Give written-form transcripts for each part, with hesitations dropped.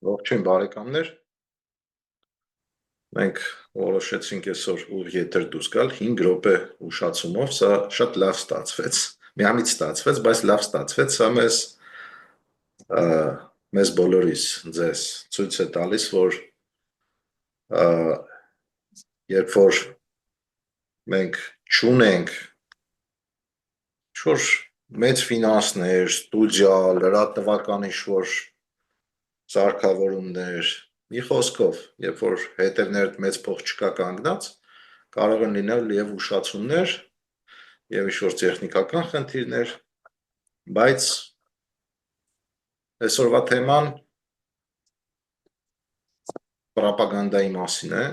Ողջույն բարեկամներ, մենք որոշեցինք այսօր ուղիղ եթեր դուրս գալ 5 րոպե ուշացումով, սա շատ լավ ստացվեց, միամիտ ստացվեց, բայց լավ ստացվեց, սա մեզ բոլորիս ձեզ ցույց է տալիս, որ երբ որ մենք չունենք ինչ-որ մեծ ֆինանսներ, ստուդիա, լրատվական ինչ-որ սարքավորումներ, մի խոսքով, երբ որ հետևներդ մեծ փող չկա կանգնած, կարող են լինել եւ ուշացումներ եւ ինչ-որ տեխնիկական խնդիրներ, բայց այսօրվա թեման պրոպագանդայի մասին է,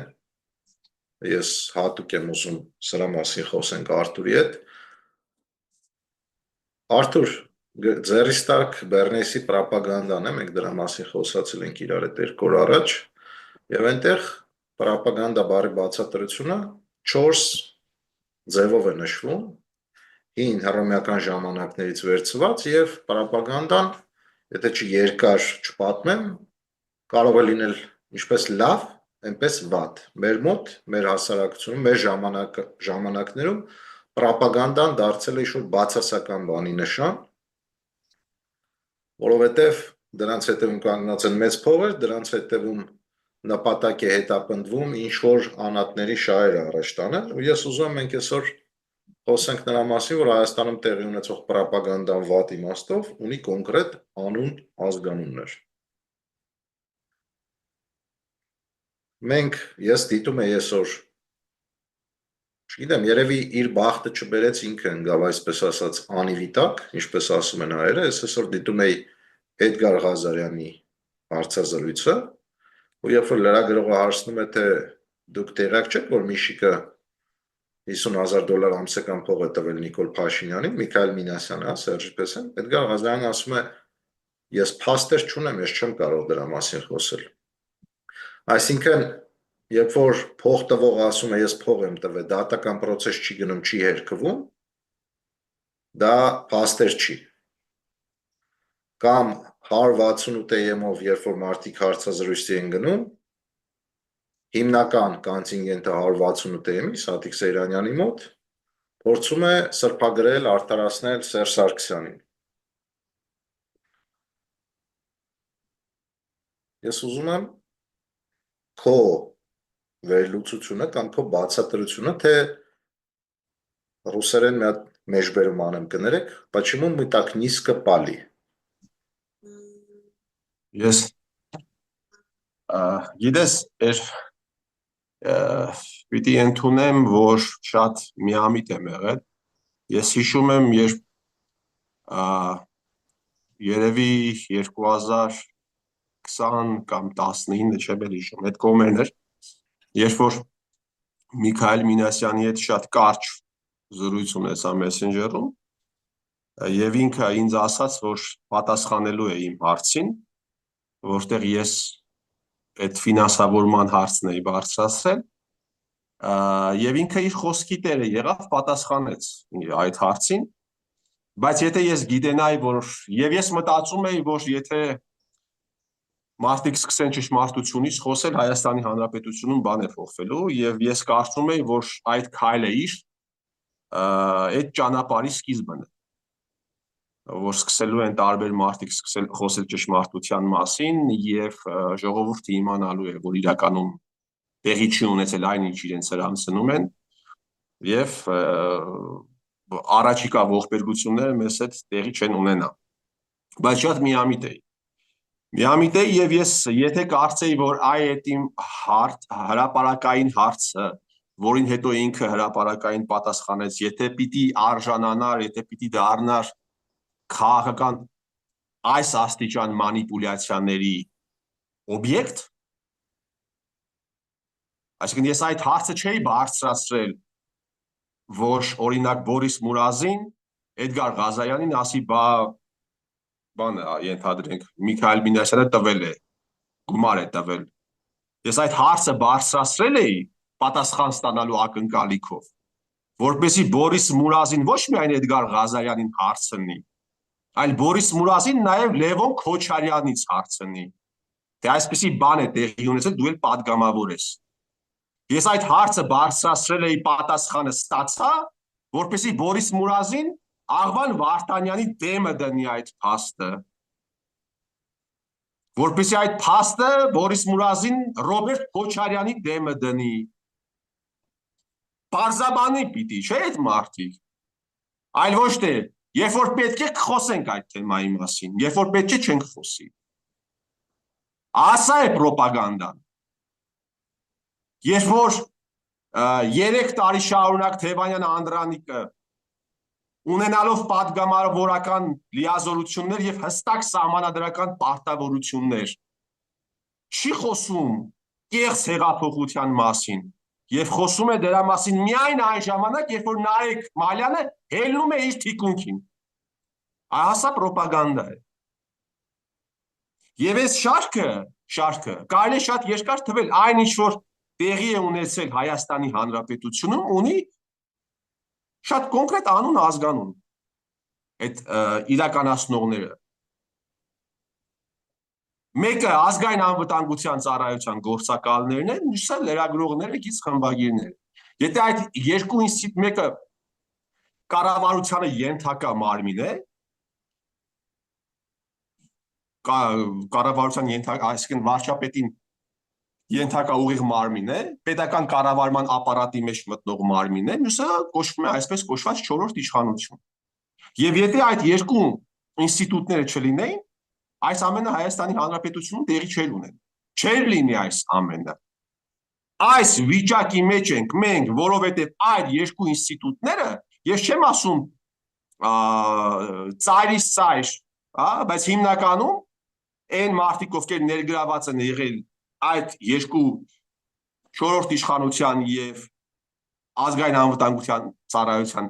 ես հատուկ եմ ուզում սրա մասին խոսենք Արթուրի հետ, Արթուր, ձեռիս տակ Բեռնեսի պրոպագանդան է, մենք դրա մասին խոսացել ենք իրար հետ 2 օր առաջ, եւ այնտեղ պրոպագանդա բառի բացատրությունը 4 ձևով է նշվում, հին հռոմեական ժամանակներից վերցված եւ պրոպագանդան, եթե չերկար չպատմեմ, կարող է լինել ինչպես լավ, այնպես վատ։ Մեր մոտ, մեր հասարակությունում, մեր ժամանակներում պրոպագանդան դարձել է ինչ-որ բացասական բանի նշան, որովհետև դրանց հետևում կանգնած են մեծ փողեր, դրանց հետևում նպատակ է հետապնդվում ինչ-որ անհատների շահերը առաջ տանել, ու ես ուզում եմ մենք այսօր խոսենք նրա մասին, որ Հայաստանում տեղի ունեցող պրոպագանդան վատ իմաստով ունի կոնկրետ անուն, ազգանուններ։ Ես դիտում եմ այսօր, չգիտեմ, երևի իր բախտը չբերեց ինքը ընկավ, այսպես ասած, անիվի տակ, ինչպես ասում են հայերը, ես այսօր դիտում էի Էդգար Ղազարյանի հարցազրույցը, ու երբ որ լրագրողը հարցնում է, թե դուք տեղյակ չեք, որ Միշիկը $50,000 ամսական փող է տվել Նիկոլ Փաշինյանին, Միքայել Մինասյանը, Սերժ Պեսյան, Էդգար Ղազարյանը ասում է, ես փաստեր չունեմ, ես չեմ կարող դրա մասին խոսել։ Այսինքն, երբ որ փող տվողը ասում է, ես փող եմ տվել, դատական process չի գնում, չի հերքվում, դա փաստեր չի։ Կամ 168-ով, երբ որ մարդիկ հարցազրույցի են գնում, հիմնական կոնտինգենտը 168-ի Սաթիկ Սեյրանյանի մոտ փորձում է սրբագրել, արդարացնել Սերժ Սարգսյանին։ Ես ուզում եմ քո վերլուծությունը կամ քո բացատրությունը, թե ռուսերեն մի հատ մեջբերում անեմ կներեք, почему мы так низко пали։ Ես գիտես, պիտի ընդունեմ, որ շատ միամիտ եմ եղել։ Ես հիշում եմ, երբ երևի 2020 կամ 19, չեմ հիշում, այդ կողմերն էր, երբ որ Միքայել Մինասյանի հետ շատ կարճ զրույց ունեցա Messenger-ում, եւ ինքը ինձ ասաց, որ պատասխանելու է իմ հարցին, որտեղ ես այդ ֆինանսավորման հարցն էի բարձրացրել, եւ ինքը իր խոսքի տերը եղավ, պատասխանեց այդ հարցին, բայց եթե ես գիտենայի, որ եւ ես մտածում էի, որ եթե մարդիկ սկսեն ճշմարտությունից խոսել, Հայաստանի Հանրապետությունում բան է փոխվելու, եւ ես կարծում էի, որ այդ քայլը իր այդ ճանապարհի սկիզբն է, որ սկսելու են տարբեր մարդիկ խոսել ճշմարտության մասին եւ ժողովուրդը իմանալու է, որ իրականում տեղի չի ունեցել այն, ինչ իրենց հрамցնում են եւ առաջիկա ողբերգությունները մեզ հետ տեղի չեն ունենա։ Բայց շատ միամիտ է եւ ես եթե կարծեի, որ այդ իմ հրապարակային հարցը, որին հետո ինքը հրապարակային պատասխանեց, եթե պիտի արժանանար, եթե պիտի դառնար քաղաքական այս աստիճան մանիպուլյացիաների օբյեկտ, այսինքն ես այդ հարցը չէի բարձրացրել, որ օրինակ Բորիս Մուրազին Էդգար Ղազարյանին ասի, բանը ենթադրենք Միքայել Մինասյանը տվել է, գումար է տվել։ Ես այդ հարցը բարձրացրել էի պատասխան ստանալու ակնկալիքով, որպեսզի Բորիս Մուրազին ոչ միայն Էդգար Ղազարյանին հարցնի, այլ Բորիս Մուրազին նաև Լևոն Քոչարյանից հարցնի, թե այսպեսի բան է տեղի ունեցել, դու էլ պատգամավոր ես։ Ես այդ հարցը բարձրացրել էի, պատասխանը ստացա, որպեսզի Բորիս Մուրազին Աղվան Վարդանյանի դեմը դնի այդ փաստը, որպեսզի այդ փաստը Բորիս Մուրազին Ռոբերտ Քոչարյանի դեմը դնի։ Պարզաբանի պիտի, չէ՞ այդ մարդիկ։ Այլ ոչ թե, երբ որ պետք է խոսենք այդ թեմայի մասին, երբ որ պետք է չենք խոսի։ Ասա է պրոպագանդան։ Երբ որ 3 տարի շարունակ Թևանյան Անդրանիկը ունենալով պատգամավորական լիազորություններ եւ հստակ սահմանադրական պարտավորություններ չի խոսում կեղծ հեղափոխության մասին եւ խոսում է դրա մասին միայն այն ժամանակ, երբ որ Նարեկ Մալյանը հելնում է իր թիկունքին։ Ասա պրոպագանդա է։ Եվ այս շարքը կարելի է շատ երկար թվել, այն ինչ որ տեղի է ունեցել Հայաստանի Հանրապետությունում, ունի շատ կոնկրետ անուն ազգանուն այդ իրականացնողները։ Մեկը ազգային անվտանգության ծառայության գործակալներն են, մյուսը լրագրողները, գիծ խմբագիրները։ Եթե այդ երկու ինստիտուտ մեկը կառավարությանը ենթակա մարմին է, կառավարության ենթակա, այսինքն վարչապետին ենթակա ուղիղ մարմին է, պետական կառավարման ապարատի մեջ մտնող մարմին է, մյուսը կոչվում է այսպես կոչված 4-րդ իշխանություն։ Եվ եթե այդ երկու ինստիտուտները չլինեին, այս ամենը Հայաստանի Հանրապետությունում տեղի չէր ունենա։ Չէր լինի այս ամենը։ Այս վիճակի մեջ ենք մենք, որովհետև այդ երկու ինստիտուտները, ես չեմ ասում ծայրից ծայր, բայց հիմնականում այն մարդիկ, ովքեր ներգրաված են եղել այդ երկու 4-րդ իշխանության եւ ազգային անվտանգության ծառայության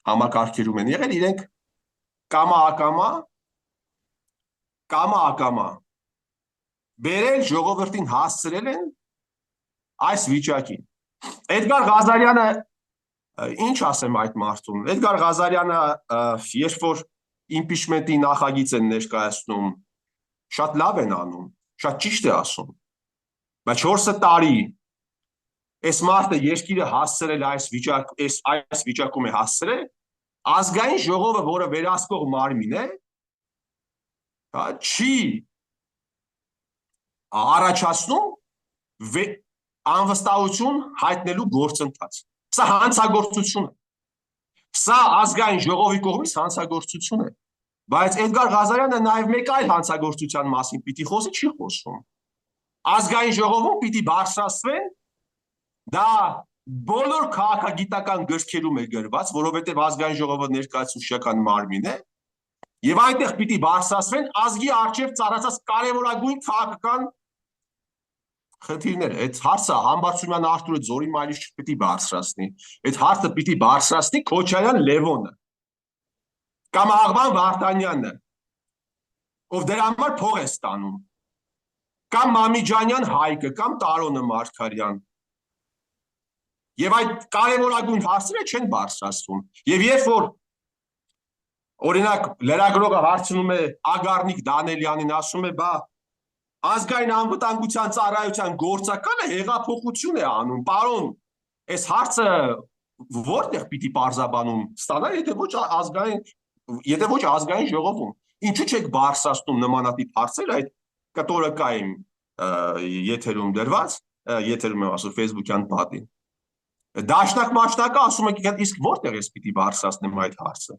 համակարգերում են եղել, իրենք կամա բերել ժողովրդին հասցրել են այս վիճակին։ Էդգար Ղազարյանը, ինչ ասեմ այդ մարդուն, Էդգար Ղազարյանը, երբ որ իմպիչմենտի նախագիծ են ներկայացնում, շատ լավ են անում, շատ ճիշտ է ասում, բայց 4 տարի այս մարդը երկիրը հասցրել այս վիճակում է հասցրել, ազգային ժողովը, որը վերահսկող մարմին է, չի առաջացնում անվստահություն հայտնելու գործընթաց։ Սա հանցագործություն է։ Սա ազգային ժողովի կողմից հանցագործություն է։ Բայց Էդգար Ղազարյանը նաև մեկ այլ հանցագործության մասին պիտի խոսի, չի խոսում։ Ազգային ժողովում պիտի բարձրացվեն, դա բոլոր քաղաքագիտական գրքերում է գրված, որովհետև ազգային ժողովը ներկայացուցչական մարմին է, եւ այնտեղ պիտի բարձրացվեն ազգի առջև ծառացած կարևորագույն քաղաքական խնդիրները։ Այդ հարցը Համբարձումյան Արթուրը Ձորի Մայլիչ պիտի բարձրացնի։ Այդ հարցը պիտի բարձրացնի Քոչարյան Լևոնը կամ Աղվան Վարդանյանը, ով դրա համար փող է ստանում, կամ Մամիջանյան Հայկը, կամ Տարոնը Մարգարյան։ Եվ այդ կարևորագույն հարցերը չեն բարձրացվում։ Եվ երբ որ օրինակ լրագրողը հարցնում է Ագառնիկ Դանելյանին, ասում է, բա ազգային անվտանգության ծառայության գործակալը հեղափոխություն է անում, պարոն, այս հարցը որտեղ պիտի պարզաբանում ստանա, եթե ոչ ազգային ժողովում, ինչու չեք բարձրացնում նմանատիպ հարցեր, այդ կտորը կա իմ եթերում դրված, եթերում եմ ասում Facebook-յան պատին։ Դաշնակ մաշնակը ասում է, իսկ որտեղ ես պիտի բարձրացնեմ այդ հարցը։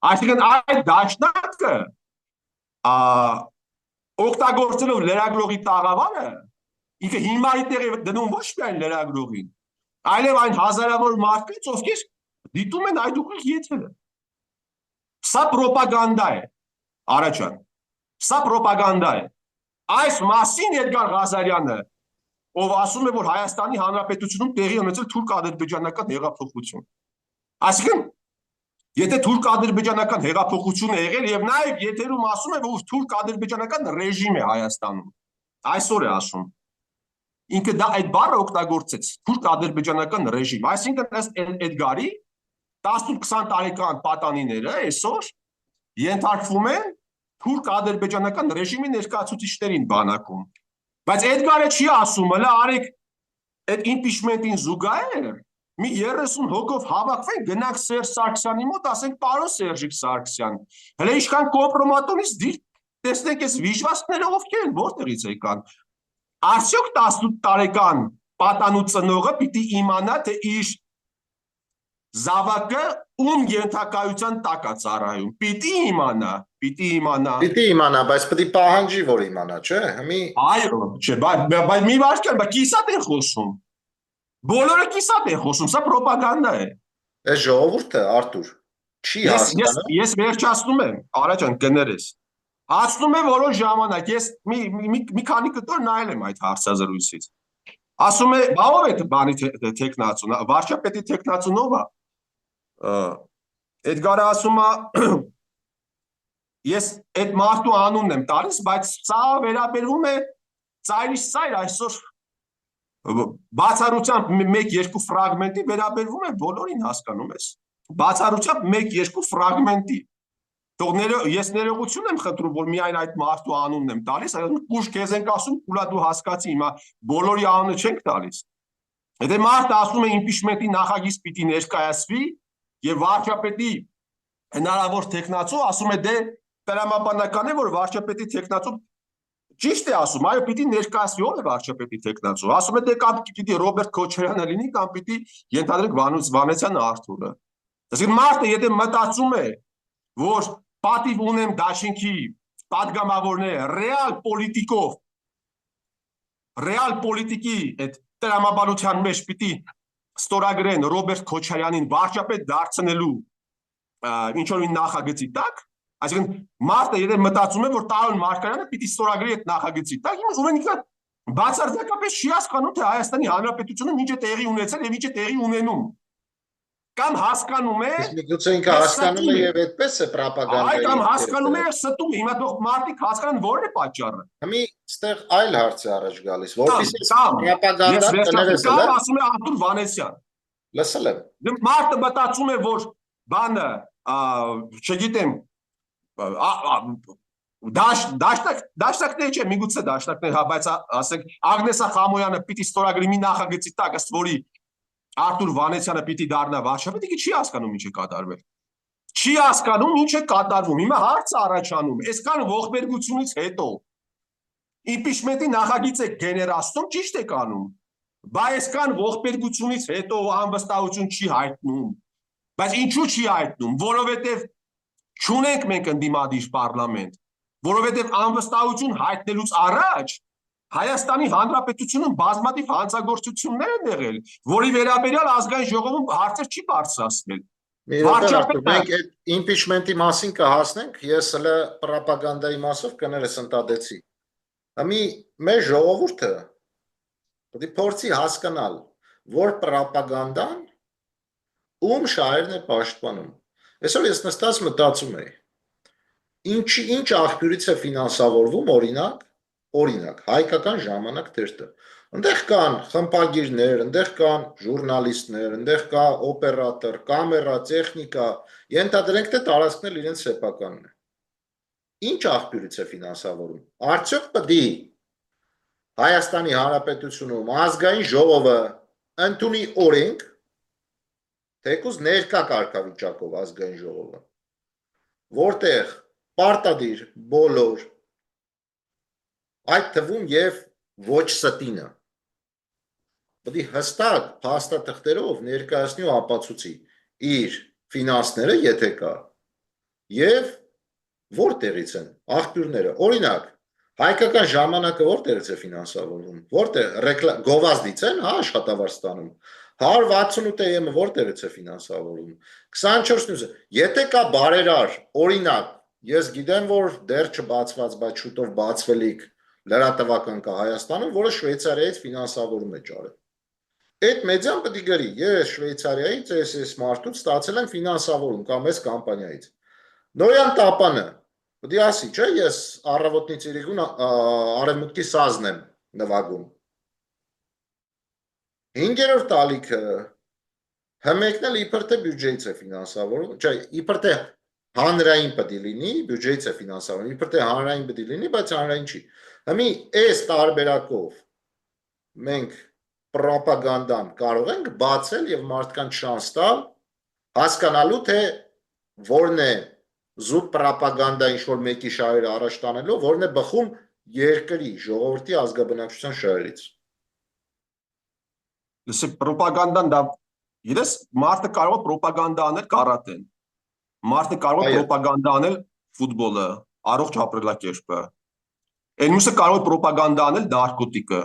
Այսինքն այդ դաշնակը օգտագործելով լրագրողի տաղավարը, ինքը հիմարի տեղ է դնում ոչ միայն լրագրողին, այլև այն հազարավոր մարդկանց, ովքեր դիտում են այդ ուղիղ եթերը։ Սա պրոպագանդա է, Արաջան, սա պրոպագանդա է։ Այս մասին Էդգար Ղազարյանը, ով ասում է, որ Հայաստանի Հանրապետությունում տեղի ունեցել թուրք-ադրբեջանական հեղափոխություն։ Այսինքն, եթե թուրք-ադրբեջանական հեղափոխություն է եղել եւ նաեւ եթերում ասում է, որ թուրք-ադրբեջանական ռեժիմ է Հայաստանում, այսօր է ասում, ինքը դա այդ բառը օգտագործեց, թուրք-ադրբեջանական ռեժիմ, այսինքն ըստ թուրք ադրբեջանական ռեժիմի ներկայացուցիչներին բանակում։ Բայց Էդգարը չի ասում, հələ արեք այդ impeachment-ին զուգահեռ մի 30 հոգով հավաքվենք, գնանք Սերժ Սարգսյանի մոտ, ասենք պարոն Սերժիկ Սարգսյան, հələ ինչքան կոմպրոմատոնից տեսնենք այս վիժվածքները ովքեր են, որտեղից եկան։ Արդյոք 18 տարեկան պատանու ծնողը պիտի իմանա, թե իր զավակը ում ենթակայության տակ է ծառայում։ Պիտի իմանա։ Պիտի իմանա, բայց պետք է պահանջի, որ իմանա, չէ՞։ Այո, չէ, բայց մի վարքան, բայց կիսատ են խոսում։ Բոլորը կիսատ են խոսում, սա պրոպագանդա է։ Այս ժողովուրդը, Արթուր, չի հասկանում։ Ես վերջացնում եմ, Արա ջան, կներես։ Ասում եմ որոշ ժամանակ, ես մի քանի կտոր նայել եմ այդ հարցազրույցից։ Ասում է, բա ով է բանի տեխնացուն, վարչապետի տեխնացուն ով է։ Էդգարը ասում է, ես այդ մարդու անունն եմ տալիս, բայց սա վերաբերվում է ծայրից ծայր այսօր բացառությամբ 1-2 ֆրագմենտի վերաբերվում է բոլորին, հասկանում ես։ Բացառությամբ 1-2 ֆրագմենտի։ Թող ես ներողություն եմ խնդրում, որ միայն այդ մարդու անունն եմ տալիս, ուշ քեզ ենք ասում, ուլա դու հասկացի, հիմա բոլորի անունը չենք տալիս։ Եթե մարդը ասում է impeachment-ի նախագիծ պիտի ներկայացվի եւ վարչապետի հնարավոր տեխնացու ասում է դե տրամաբանական է, որ վարչապետի տեխնացու ճիշտ է ասում, այո, պիտի ներկայացվի ով է վարչապետի տեխնացու։ Ասում է դե կամ պիտի Ռոբերտ Քոչարյանը լինի, կամ պիտի ենթադրենք Վանեցյան Արթուրը։ Այսինքն մարդը եթե մտածում է, որ պատիվ ունեմ դաշինքի падգամավորները ռեալ պոլիտիկի այդ տրամաբանության մեջ պիտի ստորագրեն Ռոբերտ Քոչարյանին վարչապետ դարձնելու ինչ որ նախագծի տակ, այսինքն մարդը եթե մտածում է, որ Տարոն Մարգարյանը պիտի ստորագրի այդ նախագծի տակ, ուրեմն ինքը բացարձակապես չի հասկանում, թե Հայաստանի Հանրապետությունը ինչ է տեղի ունեցել եւ ինչ է տեղի ունենում։ Կամ հասկանում է, միգուցե ինքը հասկանում է եւ այդպես է պրոպագանդա։ Այ կամ հասկանում է ստում է, հիմա թող մարդիկ հասկանան որն է պատճառը։ Հիմա այստեղ այլ հարց է առաջ գալիս, որպեսզի պրոպագանդան կներես էլ։ Ասում է Արտուր Վանեսյան։ Լսել եմ։ Մարդը մտածում է, որ բանը, չգիտեմ, դաշնակներ չէ, միգուցե դաշնակներ, հա, բայց ասենք Ագնեսա Խամոյանը պիտի ստորագրի մի նախագծի տակ, ըստ որի Արտուր Վանեցյանը պիտի դառնա վարչապետ, ինքը չի հասկանում ինչ է կատարվել։ Չի հասկանում ինչ է կատարվում։ Հիմա հարցը առաջանում, այսքան ողբերգությունից հետո impeachment-ի նախագիծ է գեներացնում, ճիշտ եք անում։ Բայց այսքան ողբերգությունից հետո անվստահություն չի հայտնում։ Բայց ինչու չի հայտնում, որովհետև չունենք մենք ընդդիմադիր պարլամենտ, որովհետև անվստահություն հայտնելուց առաջ Հայաստանի Հանրապետությունում բազմաթիվ հանցագործություններ են եղել, որի վերաբերյալ ազգային ժողովում հարցեր չի բարձրացվել։ Մենք այդ impeachment-ի մասին կհասնենք, ես հələ պրոպագանդայի մասով կներես ընտադեցի։ Հիմա մեր ժողովուրդը պետք է փորձի հասկանալ, որ պրոպագանդան ում շահերն է պաշտպանում։ Այսօր ես նստած մտածում եի, ինչ աղբյուրից է ֆինանսավորվում, օրինակ, հայկական ժամանակ թերթը։ Այնտեղ կան խմբագիրներ, այնտեղ կան ժուրնալիստներ, այնտեղ կա օպերատոր, կամերա, տեխնիկա, ենթադրենք թե տարածքնել իրենց սեփականն է։ Ինչ աղբյուրից է ֆինանսավորում։ Արդյոք պետք է Հայաստանի Հանրապետությունում ազգային ժողովը ընդունի օրենք, թեկուզ ներկա կարգավիճակով ազգային ժողովը, որտեղ պարտադիր բոլոր այդ թվում եւ ոչ ստինը պետք է հստակ փաստաթղթերով ներկայացնի ու ապացուցի իր ֆինանսները, եթե կա, եւ որտեղից են աղբյուրները։ Օրինակ, հայկական ժամանակը որտեղից է ֆինանսավորվում, որտեղ գովազդից են, հա, աշխատավարձ ստանում, 168 եմ որտեղից է ֆինանսավորվում, 24 նույնը, եթե կա բարերար, օրինակ, ես գիտեմ, որ դեռ չբացված, բայց շուտով բացվելիք լրատվական կա Հայաստանում, որը Շվեյցարիայից ֆինանսավորում է ճարել։ Այդ մեդիան պետք է գրի, ես Շվեյցարիայից այս մարդուց ստացել եմ ֆինանսավորում կամ այս կամպանիայից։ Նոյան Տապանը պետք է ասի, չէ, ես առավոտից իրիկուն արևմուտքի սազն եմ նվագում։ 5-րդ տալիքը հմեկնել իբր թե բյուջեից է ֆինանսավորում, չէ, իբր թե հանրային պետք է լինի, բյուջեից է ֆինանսավորվում, իբր թե հանրային պետք է լինի, բայց հանրային չի։ Հիմա այս տարբերակով մենք պրոպագանդան կարող ենք բացել եւ մարդկանց շանս տալ հասկանալու թե որն է զուտ պրոպագանդա ինչ որ մեկի շահերը առաջ տանելով, որն է բխում երկրի ժողովրդի ազգաբնակչության շահերից։ Լսի պրոպագանդան դա գիտես մարդը կարող է պրոպագանդա անել կարատեն։ Մարդը կարող է պրոպագանդա անել ֆուտբոլը, առողջ ապրելակերպը։ Այն մյուսը կարող է պրոպագանդա անել նարկոտիկը։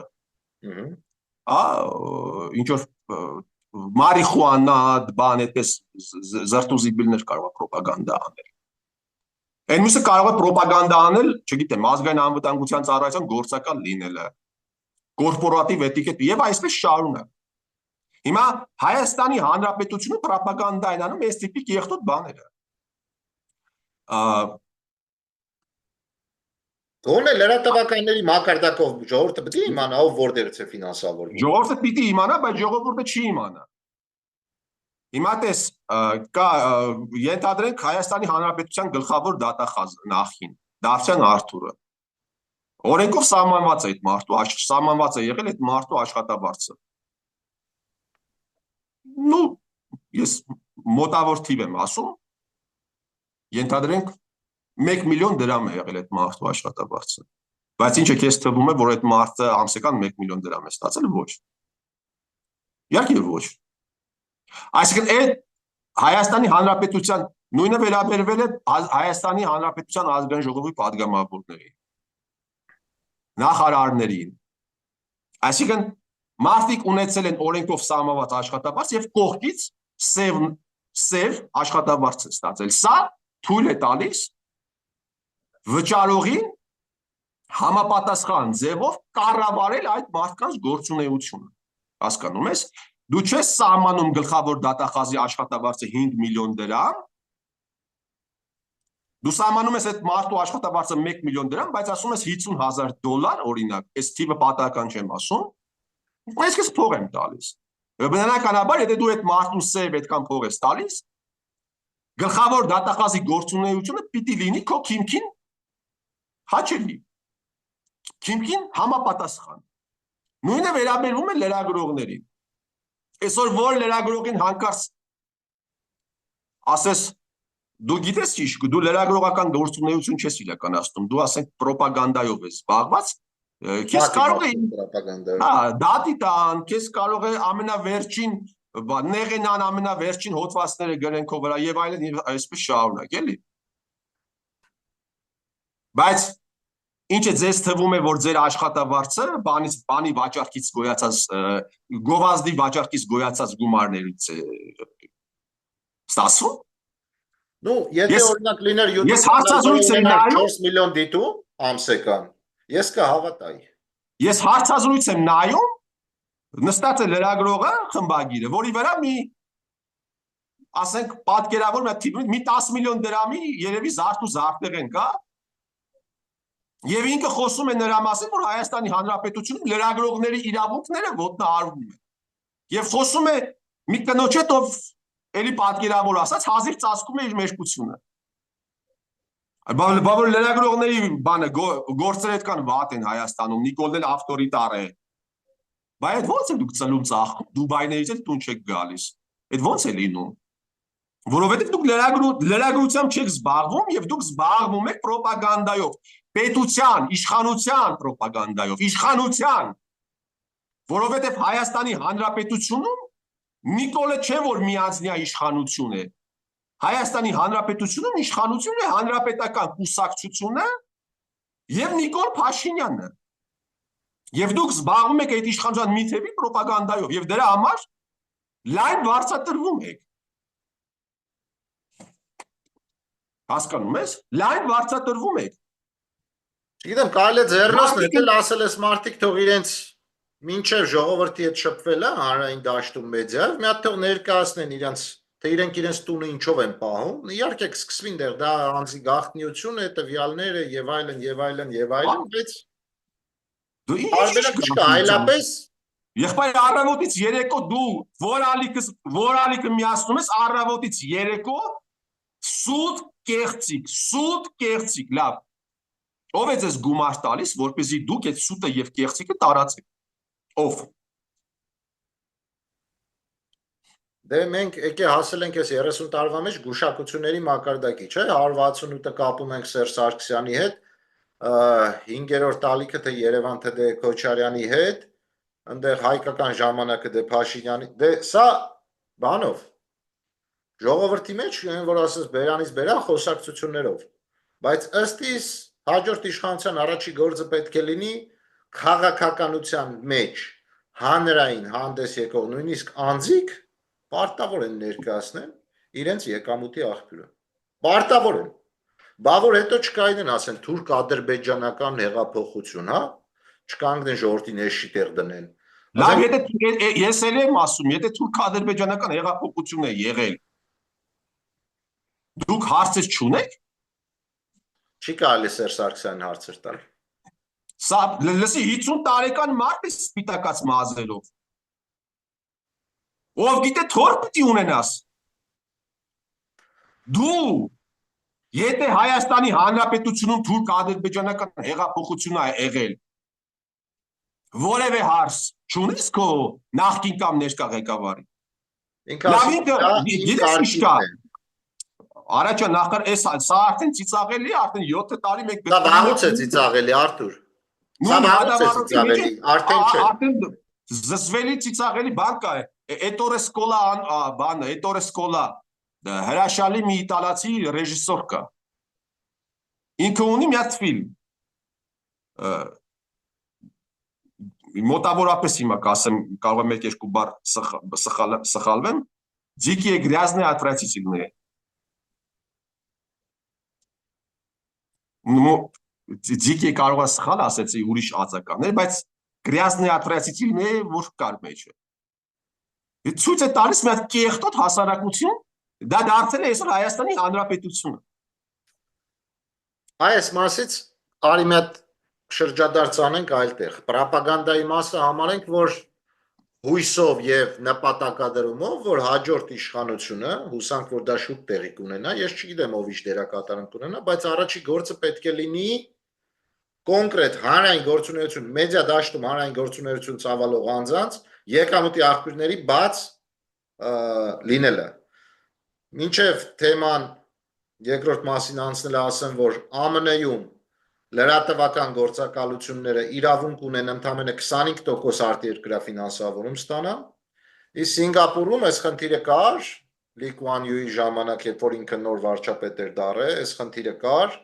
Ինչ որ մարիխուանա, բան այդպես զրտուզիբիլներ կարող է պրոպագանդա անել։ Այն մյուսը կարող է պրոպագանդա անել, չգիտեմ, ազգային անվտանգության ծառայության գործակալ լինելը, կորպորատիվ էտիկետ եւ այսպես շարունակ։ Հիմա Հայաստանի Հանրապետությունը պրոպագանդա են անում այս տիպի կեղտոտ բաները։ Գոնե լրատվականների մակարդակով ժողովուրդը պետք է իմանա ով որտեղից է ֆինանսավորվում։ Ժողովուրդը պիտի իմանա, բայց ժողովուրդը չի իմանա։ Հիմա տես կա ենթադրենք Հայաստանի Հանրապետության գլխավոր դատախազ նախին Դավթյան Արթուրը։ Օրենքով սահմանված է այդ մարդու, սահմանված է եղել այդ մարդու աշխատավարձը։ Ну, ես մոտավոր թիվ եմ ասում։ Ենթադրենք 1 միլիոն դրամ է եղել այդ մարդու աշխատավարձը։ Բայց ինչ է քեզ թվում է, որ այդ մարդը ամսական 1 միլիոն դրամ է ստացել, ոչ։ Իհարկե ոչ։ Այսինքն այդ Հայաստանի Հանրապետության նույնը վերաբերվել է Հայաստանի Հանրապետության ազգային ժողովի падգամավորներին, նախարարներին։ Այսինքն մարդիկ ունեցել են օրենքով սահմանված աշխատավարձ եւ կողքից սև աշխատավարձ են ստացել։ Սա թույլ է տալիս վճարողին համապատասխան ձևով կառավարել այդ մարդկանց գործունեությունը։ Հասկանում ես։ Դու չես սահմանում գլխավոր դատախազի աշխատավարձը 5 միլիոն դրամ։ Դու սահմանում ես այդ մարդու աշխատավարձը 1 միլիոն դրամ, բայց ասում ես $50,000, օրինակ, այս թիվը պատահական չեմ ասում։ Ես քեզ փող եմ տալիս։ Բնականաբար, եթե դու այդ մարդուն սև այդքան փող ես տալիս, գլխավոր դատախազի գործունեությունը պիտի լինի քո քիմքին հաճելի։ Քիմքին համապատասխան։ Նույնը վերաբերվում է լրագրողներին։ Այսօր որ լրագրողին հանկարծ ասես դու գիտես ինչ, դու լրագրողական գործունեություն չես իրականացնում, դու ասենք պրոպագանդայով ես զբաղված, քեզ կարող է դատի տան, քեզ կարող է ամենավերջին նեղենան ամենավերջին հոդվածները գրեն քո վրա եւ այլն այսպես շարունակ, էլի։ Բայց ինչ է ձեզ թվում է, որ ձեր աշխատավարձը բանի վաճառքից գոյացած գովազդի վաճառքից գոյացած գումարներից է ստացվում։ Ну, եթե օրինակ լիներ Ես հարցազրույց եմ նայում 4 միլիոն դիտում ամսական, ես կհավատայի։ Ես հարցազրույց եմ նայում, նստած է լրագրողը խմբագիրը, որի վրա մի ասենք պատկերավոր մի 10 միլիոն դրամի երևի զարթ ու զարթեղեն կա։ Եվ ինքը խոսում է նրա մասին, որ Հայաստանի Հանրապետությունում լրագրողների իրավունքները ոտնահարվում են։ Եվ խոսում է մի կնոջ հետ, ով էլի պատկերավոր ասած հազիվ ծածկում է իր մեջբությունը։ Բավարար լրագրողների բանը գործերը այդքան վատ են Հայաստանում, Նիկոլն էլ ավտորիտար է։ Բայց այդ ո՞նց է դուք ծլում ծախքում, Դուբայներից էլ տուն չեք գալիս։ Այդ ո՞նց է լինում։ Որովհետև դուք լրագրությամբ չեք զբաղվում եւ դուք զբաղվում եք պրոպագանդայով, պետության, իշխանության պրոպագանդայով, իշխանության, որովհետև Հայաստանի Հանրապետությունում Նիկոլը չէ որ միանձնյա իշխանություն է։ Հայաստանի Հանրապետությունում իշխանություն է հանրապետական կուսակցությունը եւ Նիկոլ Փաշինյանը։ Եվ դուք զբաղվում եք այդ իշխանության մի թևի պրոպագանդայով եւ դրա համար լայն վարձատրվում եք։ Հասկանում ես, լայն վարձատրվում եք։ Չգիտեմ, կարելի է ձեռնոցն էլ ասել ես մարդիկ թող իրենց մինչև ժողովրդի հետ շփվելը հանրային դաշտում մեդիայով մի հատ թող ներկայացնեն իրենց, թե իրենց տունը ինչով են պահում։ Իհարկե կսկսվին դեռ դա անձի գաղտնիություն է, տվյալները եւ այլն, բայց դու ինչ կա, այլապես եղբայր առավոտից երեկո դու որալիկը միացնում ես առավոտից երեկո սուտ կեղծիք, սուտ կեղծիք, լավ։ Ով է ձեզ գումար տալիս, որպեսզի դուք այդ սուտը եւ կեղծիքը տարածեք։ Ով։ Դե մենք եկե հասել ենք այս 30 տարվա մեջ գուշակությունների մակարդակի, չէ՞, 168-ը կապում ենք Սերժ Սարգսյանի հետ, 5-րդ տալիքը թե Երևան թե դե Քոչարյանի հետ, այնտեղ հայկական ժամանակը դե Փաշինյանի, դե սա բանով ժողովրդի մեջ են որ ասես բերանից բերան խոսակցություններով, բայց ըստ իս հաջորդ իշխանության առաջի գործը պետք է լինի քաղաքականության մեջ հանրային հանդես եկող նույնիսկ անձիկ պարտավոր են ներկայացնել իրենց եկամուտի աղբյուրը։ Պարտավոր են։ Բա որ հետո չկայնեն ասեն թուրք-ադրբեջանական հեղափոխություն, հա? Չկանգնեն ժողովրդի ներշի տեղ դնեն։ Լավ, եթե ես էլ եմ ասում, եթե թուրք-ադրբեջանական հեղափոխություն է եղել, դուք հարցեր չունեք։ Չի կարելի Սերժ Սարգսյանին հարցեր տալ։ Սա լսի 50 տարեկան մարդ է սպիտակած մազերով։ Ով գիտե թոր պիտի ունենաս։ Դու եթե Հայաստանի Հանրապետությունում թուրք-ադրբեջանական հեղափոխություն է եղել, որևէ հարց չունես քո նախկին կամ ներկա ղեկավարի։ Առաջա նախար սա արդեն ծիծաղելի, արդեն 7 տարի մենք Դա վաղուց է ծիծաղելի, Արթուր։ Սա վաղուց է ծիծաղելի, արդեն չէ։ Արդեն զսվելի ծիծաղելի բան կա, Ettore Scola բանը, Ettore Scola հրաշալի մի իտալացի ռեժիսոր կա։ Ինքը ունի մի հատ ֆիլմ։ Մոտավորապես հիմա կասեմ, կարող եմ 1-2 բառ սխալվեմ, Дикие грязные отвратительные։ Դիկի կարող է սխալ ասեցի ուրիշ ածականներ, բայց грязные отвратительные ոչ կար մեջը։ Ցույց է տալիս մի հատ կեղտոտ հասարակություն, դա դարձել է այսօր Հայաստանի Հանրապետությունը։ Այս մասից արի մի հատ շրջադարձ անենք այլտեղ։ Պրոպագանդայի մասը համարենք, որ հույսով եւ նպատակադրումով, որ հաջորդ իշխանությունը, հուսանք, որ դա շուտ տեղի կունենա, ես չգիտեմ ով իշ դերակատարում կունենա, բայց առաջի գործը պետք է լինի կոնկրետ հանրային գործունեություն, մեդիա դաշտում հանրային գործունեություն ծավալող անձանց եկամուտի աղբյուրների բաց լինելը։ Մինչև թեման երկրորդ մասին անցնելը ասեմ, որ ԱՄՆ-ում լրատվական գործակալությունները իրավունք ունեն ընդամենը 25% արտերկրյա ֆինանսավորում ստանալ, իսկ Սինգապուրում այս խնդիրը կար, Լի Կուան Յուի ժամանակ, երբ որ ինքը նոր վարչապետ էր դառել, այս խնդիրը կար,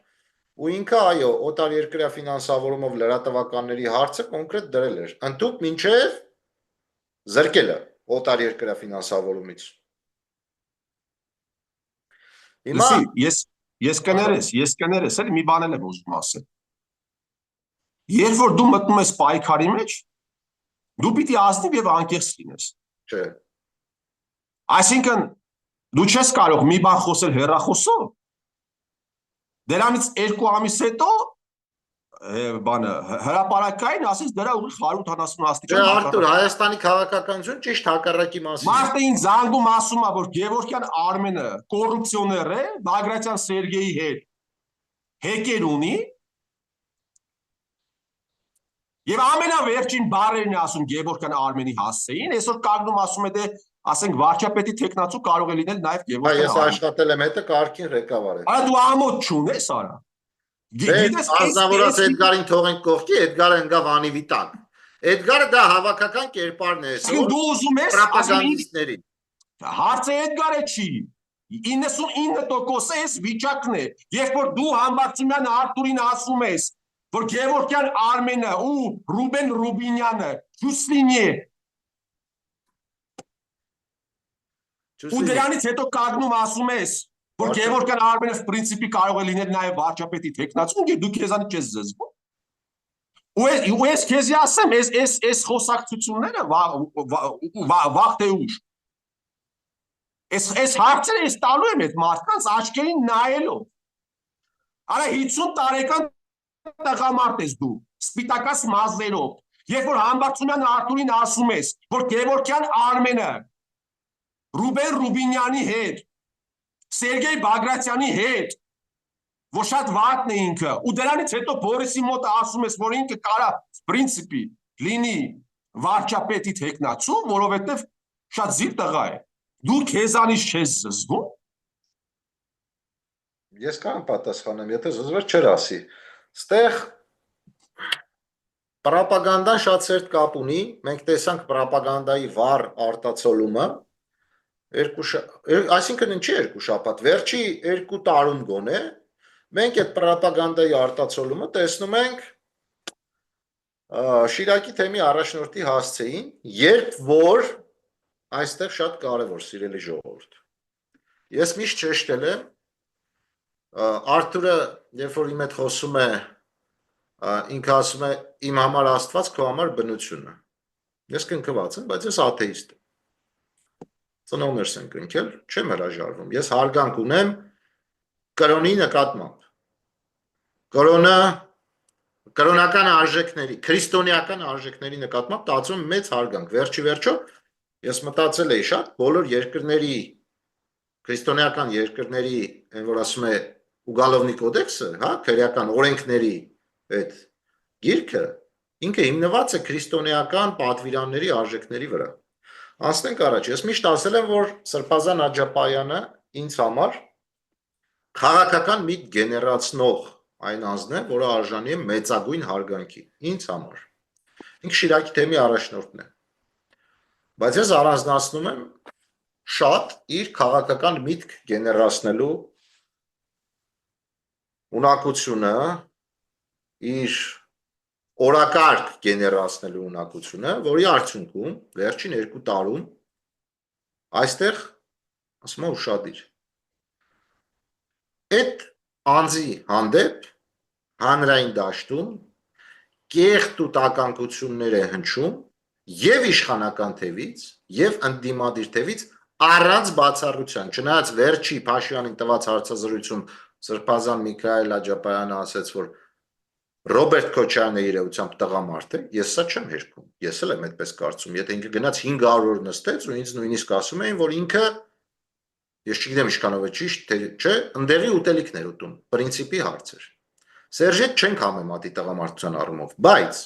ու ինքը այո, օտարերկրյա ֆինանսավորումով լրատվականների հարցը կոնկրետ դրել էր, ընդհուպ մինչև զրկելը օտարերկրյա ֆինանսավորումից։ Հիմա ես կներես, էլ մի բան եմ ուզում ասել։ Երբ որ դու մտնում ես պայքարի մեջ, դու պիտի ազնիվ եւ անկեղծ լինես։ Չէ։ Այսինքն դու չես կարող մի բան խոսել հեռախոսով, դրանից 2 ամիս հետո բանը հրապարակային ասես դրա ուղիղ 170 աստիճան։ Չէ, Արթուր, Հայաստանի քաղաքականություն ճիշտ հակառակի մասին։ Մարդը ինձ զանգում ասում է, որ Գևորգյան Արմենը կոռուպցիոներ է, Բագրատյան Սերգեյի հետ հեկեր ունի։ Եվ ամենավերջին բառերն է ասում Գևորգյան Արմենի հասցեին, այսօր կանգնում ասում է դե ասենք վարչապետի տեխնացու կարող է լինել նաև Գևորգյան Արմենը։ Ես աշխատել եմ հետը կարգին ղեկավար եմ։ Արա դու ամոթ չունես, արա։ Գիտես, ազնվորած Էդգարին թողենք կողքի, Էդգարը ընկավ անիվի տակ։ Էդգարը դա հավաքական կերպարն է այսօր։ Դու ուզում ես պրոպագանդիստների։ Հարցը Էդգարը չի։ 99% էս վիճակն է, երբ որ դու Համբարձումյան Արթուրին ասում ես, որ Գևորգյան Արմենը ու Ռուբեն Ռուբինյանը ճուսլինի ու դրանից հետո կանգնում ասում ես, որ Գևորգյան Արմենը պրինցիպի կարող է լինել նաև վարչապետի տեխնացու, ու դու քեզանից չես զզվում։ Ու ես քեզի ասեմ, այս խոսակցությունները վաղ թե ուշ։ Այս հարցերը ես տալու եմ այդ մարդկանց աչքերին նայելով։ Արա 50 տարեկան տղամարդ ես դու, սպիտակած մազերով, երբ որ Համբարձումյան Արթուրին ասում ես, որ Գևորգյան Արմենը Ռուբեն Ռուբինյանի հետ, Սերգեյ Բագրատյանի հետ որ շատ վատն է ինքը, ու դրանից հետո Բորիսի մոտ ասում ես, որ ինքը կարա պրինցիպի լինի վարչապետի թեկնածու, որովհետև շատ զիր տղա է։ Դու քեզանից չես զզվում։ Ես կարող եմ պատասխանեմ, եթե զզվեր չեր ասի։ Ստեղ պրոպագանդան շատ սերտ կապ ունի, մենք տեսանք պրոպագանդայի վառ արտացոլումը, այսինքն ինչի 2 շաբաթ, վերջի 2 տարում գոնե, մենք այդ պրոպագանդայի արտացոլումը տեսնում ենք Շիրակի թեմի առաջնորդի հասցեին, երբ որ այստեղ շատ կարևոր սիրելի ժողովուրդ։ Ես միշտ շեշտել եմ, Արթուրը, երբ որ իմ հետ խոսում է, ինքը ասում է իմ համար Աստված, քո համար բնությունը։ Ես կնքված եմ, բայց ես աթեիստ եմ։ Ծնողներս են կնքել, չեմ հրաժարվում։ Ես հարգանք ունեմ կրոնի նկատմամբ։ Կրոնական արժեքների, քրիստոնեական արժեքների նկատմամբ տածում եմ մեծ հարգանք։ Վերջի վերջո ես մտածել էի շատ բոլոր երկրների, քրիստոնեական երկրների, այն որ ասում է Ուգալովնի կոդեքսը, հա, քրեական օրենքների այդ գիրքը ինքը հիմնված է քրիստոնեական պատվիրանների արժեքների վրա։ Անցնենք առաջ, ես միշտ ասել եմ, որ Սրբազան Աջապայանը ինձ համար քաղաքական միտք գեներացնող այն անձն է, որը արժանի է մեծագույն հարգանքի, ինձ համար։ Ինքը Շիրակի թեմի առաջնորդն է։ Բայց ես առանձնացնում եմ շատ իր քաղաքական միտք գեներացնելու ունակությունը, իր օրակարգ գեներացնելու ունակությունը, որի արդյունքում վերջին 2 տարում այստեղ ասում եմ ուշադիր։ Այդ անձի հանդեպ հանրային դաշտում կեղտ ու տականկություններ է հնչում եւ իշխանական թևից, եւ ընդդիմադիր թևից առանց բացառության, չնայած վերջի Փաշինյանին տված հարցազրույցում Սրբազան Միքայել Աջապայանը ասաց, որ Ռոբերտ Քոչարյանը իր էությամբ տղամարդ է, ես սա չեմ հերքում, ես էլ եմ այդպես կարծում, եթե ինքը գնաց 500 օր նստեց ու ինձ նույնիսկ ասում էին, որ ինքը, ես չգիտեմ ինչքանով է ճիշտ, թե չէ, ընդեղի ուտելիքն էր ուտում, պրինցիպի հարց էր։ Սերժետ չենք համեմատի տղամարդության առումով, բայց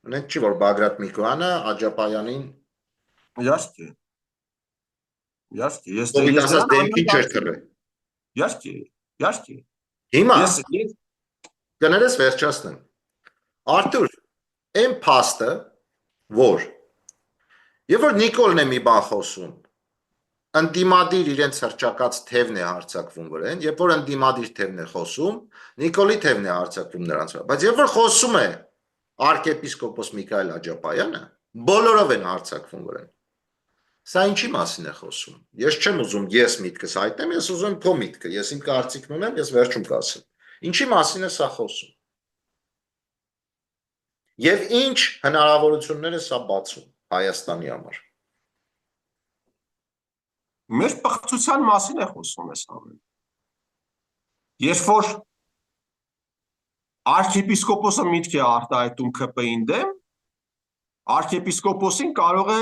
ունենք չի, որ Բագրատ Միկոյանը Աջապայանին Ясно, ես ասած դեմքի չէր թռել։ Ясно։ Հիմա կներես վերջացնեմ։ Արթուր, այն փաստը, որ երբ որ Նիկոլն է մի բան խոսում, ընդդիմադիր իրենց հրճակած թևն է հարձակվում վրան, երբ որ ընդդիմադիր թևն է խոսում, Նիկոլի թևն է հարձակվում նրանց վրա, բայց երբ որ խոսում է arczepiskopos Միքայել Աջապայանը, բոլորով են հարձակվում վրան։ Սա ինչի մասին է խոսում։ Ես չեմ ուզում ես միտքս հայտնեմ, ես ուզում եմ քո միտքը, ես իմ կարծիքն ունեմ, ես վերջում կասեմ։ Ինչի մասին է սա խոսում։ Եվ ինչ հնարավորություններ է սա բացում Հայաստանի համար։ Մեր պղծության մասին է խոսում այս ամենը։ Երբ որ arczepiskoposը միտք է արտահայտում ԿՊ-ին դեմ, arczepiskoposին կարող է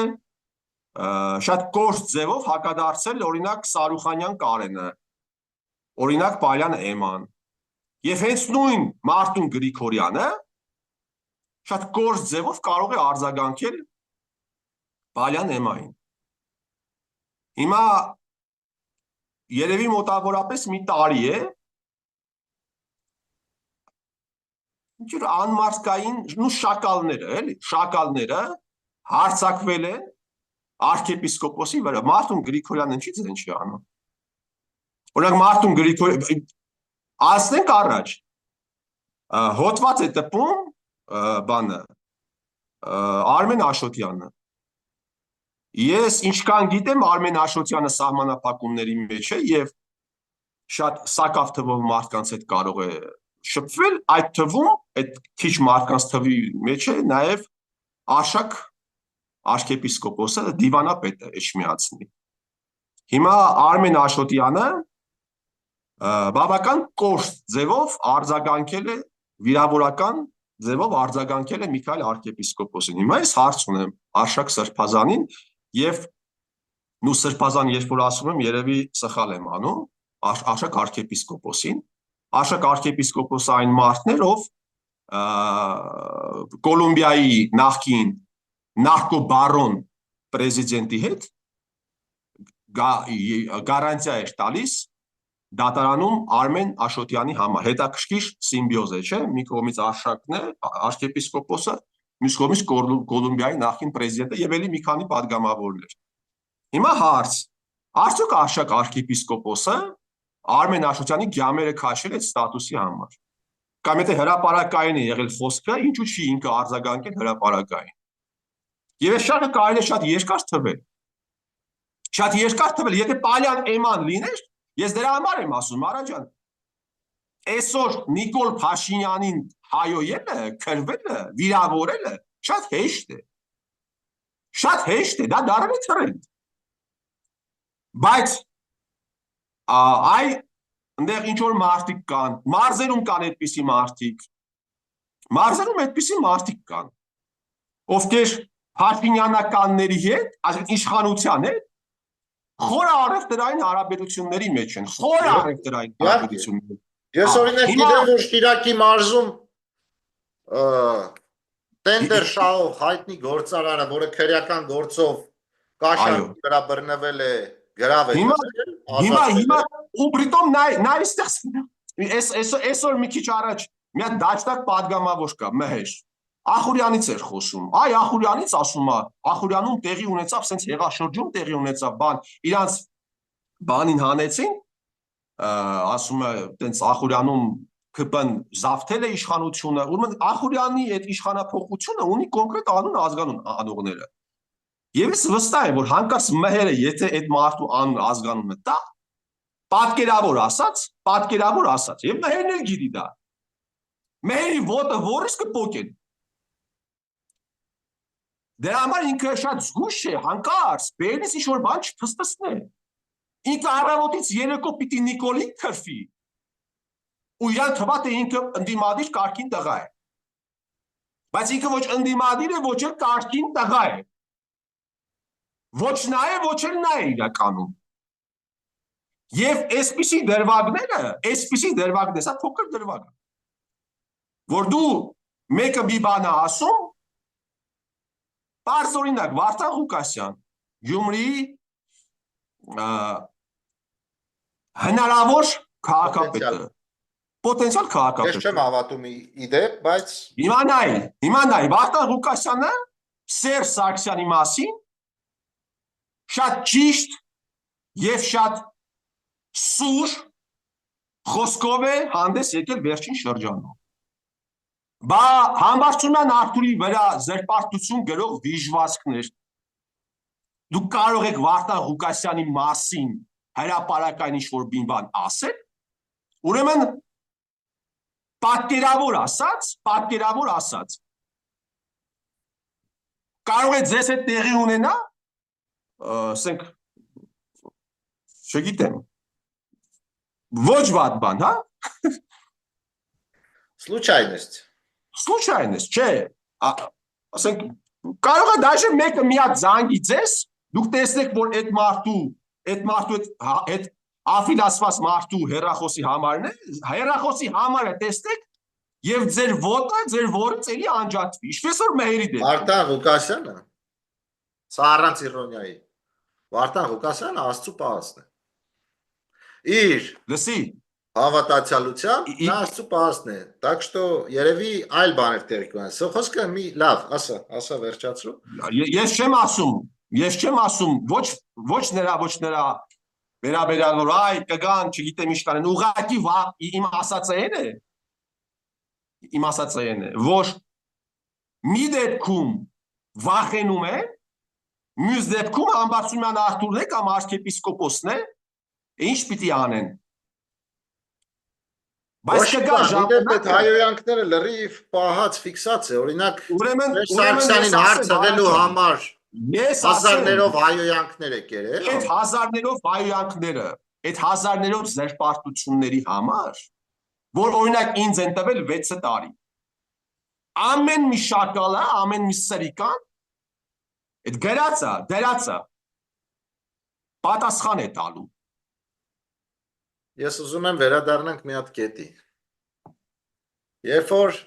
շատ կորս ձևով հակադարձել օրինակ Սարուխանյան Կարենը, օրինակ Պալյան Էման, եւ հենց նույն Մարտուն Գրիգորյանը շատ կորս ձևով կարող է արձագանքել Պալյան Էմային։ Հիմա երևի մոտավորապես մի տարի է, ինչ-որ անմարդկային շակալները, էլի, շակալները հարձակվել են arczepiskoposի վրա, Մարտուն Գրիգորյանը ինչի ձեն չի անում։ Օրինակ Մարտուն Գրիգորյան, ասնենք առաջ, հոտված է տպում բանը, Արմեն Աշոտյանը։ Ես ինչքան գիտեմ, Արմեն Աշոտյանը սահմանափակումների մեջ է եւ շատ սակավ թվով մարդկանց հետ կարող է շփվել, այդ թվում, այդ քիչ մարդկանց թվի մեջ է նաեւ Արշակ arczepiskoposը դիվանապետը Էջմիածնի։ Հիմա Արմեն Աշոտյանը բավական կորս ձևով արձագանքել է վիրավորական ձևով արձագանքել է Միքայել arczepiskoposին։ Հիմա ես հարց ունեմ Արշակ Սրբազանին եւ Սրբազան երբ որ ասում եմ երևի սխալ եմ անում Արշակ arczepiskoposին, Աշակ arczepiskopos այն մարդն էր, ով Կոլումբիայի նախկին նարկոբարոն պրեզիդենտի հետ գարանտիա էր տալիս դատարանում Արմեն Աշոտյանի համար։ Հետաքրքիր սիմբիոզ է, չէ՞։ Մի կողմից Աշակն է, arczepiskopos-ը, մյուս կողմից Կոլումբիայի նախկին պրեզիդենտը եւ ելի մի քանի падգամավորներ։ Հիմա հարց. արդյոք Աշակ arczepiskopos-ը Արմեն Աշոտյանի գյամերը քաշել այդ ստատուսի համար։ Կամ եթե հրապարակային է եղել խոսքը, ինչու՞ չի ինքը արձագանքել հրապարակային։ Եվ այս շարքը կարելի է շատ երկար թվել։ Շատ երկար թվել, եթե Պալյան Էման լիներ, ես դրա համար եմ ասում, Մարաջան, այսօր Նիկոլ Փաշինյանին հայոյելը, քրվելը, վիրավորելը շատ հեշտ է։ Շատ հեշտ է, դա դառնում է թրենդ։ Բայց այնտեղ ինչ որ մարդիկ կան, մարզերում կան այդպիսի մարդիկ։ Մարզերում այդպիսի մարդիկ կան, ովքեր Փաշինյանականների հետ, այսինքն իշխանության հետ խորը առևտրային հարաբերությունների մեջ են, խորը առևտրային հարաբերությունների։ Ես օրինակ գիտեմ, որ Շիրակի մարզում Տենդեր շահով հայտնի գործարանը, որը քրեական գործով Կաշանի վրա բռնվել է, գրավ է։ Հիմա ու բրիտոմ նա այսօր մի քիչ առաջ մի հատ դաշտակ падգամավոր կա, Մհեր Ախուրյանից էր խոսում, այ Ախուրյանից ասում է, Ախուրյանում տեղի ունեցավ, սենց հեղաշրջում տեղի ունեցավ, իրանց բանին հանեցին, ասում է, տենց Ախուրյանում ԿՊ-ն զավթել է իշխանությունը, ուրեմն Ախուրյանի այդ իշխանափոխությունը ունի կոնկրետ անուն ազգանուն անողները։ Եվ ես վստահ եմ, որ հանկարծ Մհերը, եթե այդ մարդու անուն ազգանունը տա, պատկերավոր ասած, եւ Մհերն էլ գիտի դա։ Մհերի ոտը որից կպոկեն։ Դրա համար ինքը շատ զգուշ է, հանկարծ, բերնից ինչ-որ բան չփստսնե։ Ինքը առավոտից երեկո պիտի Նիկոլին թրֆի։ Ու իրան թվա թե ինքը ընդդիմադիր կարգին տղա է։ Բայց ինքը ոչ ընդդիմադիր է, ոչ էլ կարգին տղա է։ Ոչ նա է, ոչ էլ նա է իրականում։ Եվ այսպիսի դրվագները, սա փոքր դրվագ է, որ դու մեկը մի բան է ասում, Պարզ օրինակ, Վարդան Ղուկասյան, Գյումրիի հնարավոր քաղաքապետը, պոտենցիալ քաղաքապետը։ Ես չեմ հավատում իդեպ, բայց հիմա նայ, Վարդան Ղուկասյանը Սերժ Սարգսյանի մասին շատ ճիշտ եւ շատ սուր խոսքով է հանդես եկել վերջին շրջանում։ Բա Համբարձումյան Արթուրի վրա զրպարտություն գրող վիժվածքներ, դուք կարող եք Վարդան Ղուկասյանի մասին հրապարակային ինչ-որ բան ասել, ուրեմն պատկերավոր ասած, կարող է ձեզ հետ տեղի ունենա, ասենք, չգիտեմ, ոչ վատ բան, հա? Случайность, չէ, ասենք, կարող է դաժե մեկը մի հատ զանգի ձեզ, դուք տեսնեք, որ այդ մարդու այդ աֆիլացված մարդու հեռախոսի համարն է, հեռախոսի համարը տեսնեք եւ ձեր ոտը, ձեր որից էլի անջատվի, ինչպես որ Մհերի դեպքում։ Վարդան Ղուկասյանը, սա առանց իրոնիայի, Վարդան Ղուկասյանը Աստծո պահածն է։ Իր հավատացյալությամբ նա Աստծո պահածն է, так что երևի այլ բաներ տեղի կունենան։ Սա խոսքը մի լավ, ասա վերջացրու։ Ես չեմ ասում, ոչ նրա վերաբերյալ որ այ կգան, չգիտեմ ինչ կանեն, ուղղակի իմ ասածը այն է, որ մի դեպքում վախենում է, մյուս դեպքում Համբարձումյան Արթուրն է կամ arczepiskopos-ն է, ինչ պիտի անեն։ Բայց կգա ժամանակ հայոյանքները լրիվ պահած ֆիքսած է, օրինակ Սարգսյանին հարց տվելու համար հազարներով հայոյանքներ է կերել։ Այդ հազարներով զերպարտությունների համար, որ օրինակ ինձ են տվել 6 տարի։ Ամեն մի շակալը, ամեն մի սրիկան, այդ դրածա, պատասխան է տալու։ Ես ուզում եմ վերադառնանք մի հատ կետի։ Երբ որ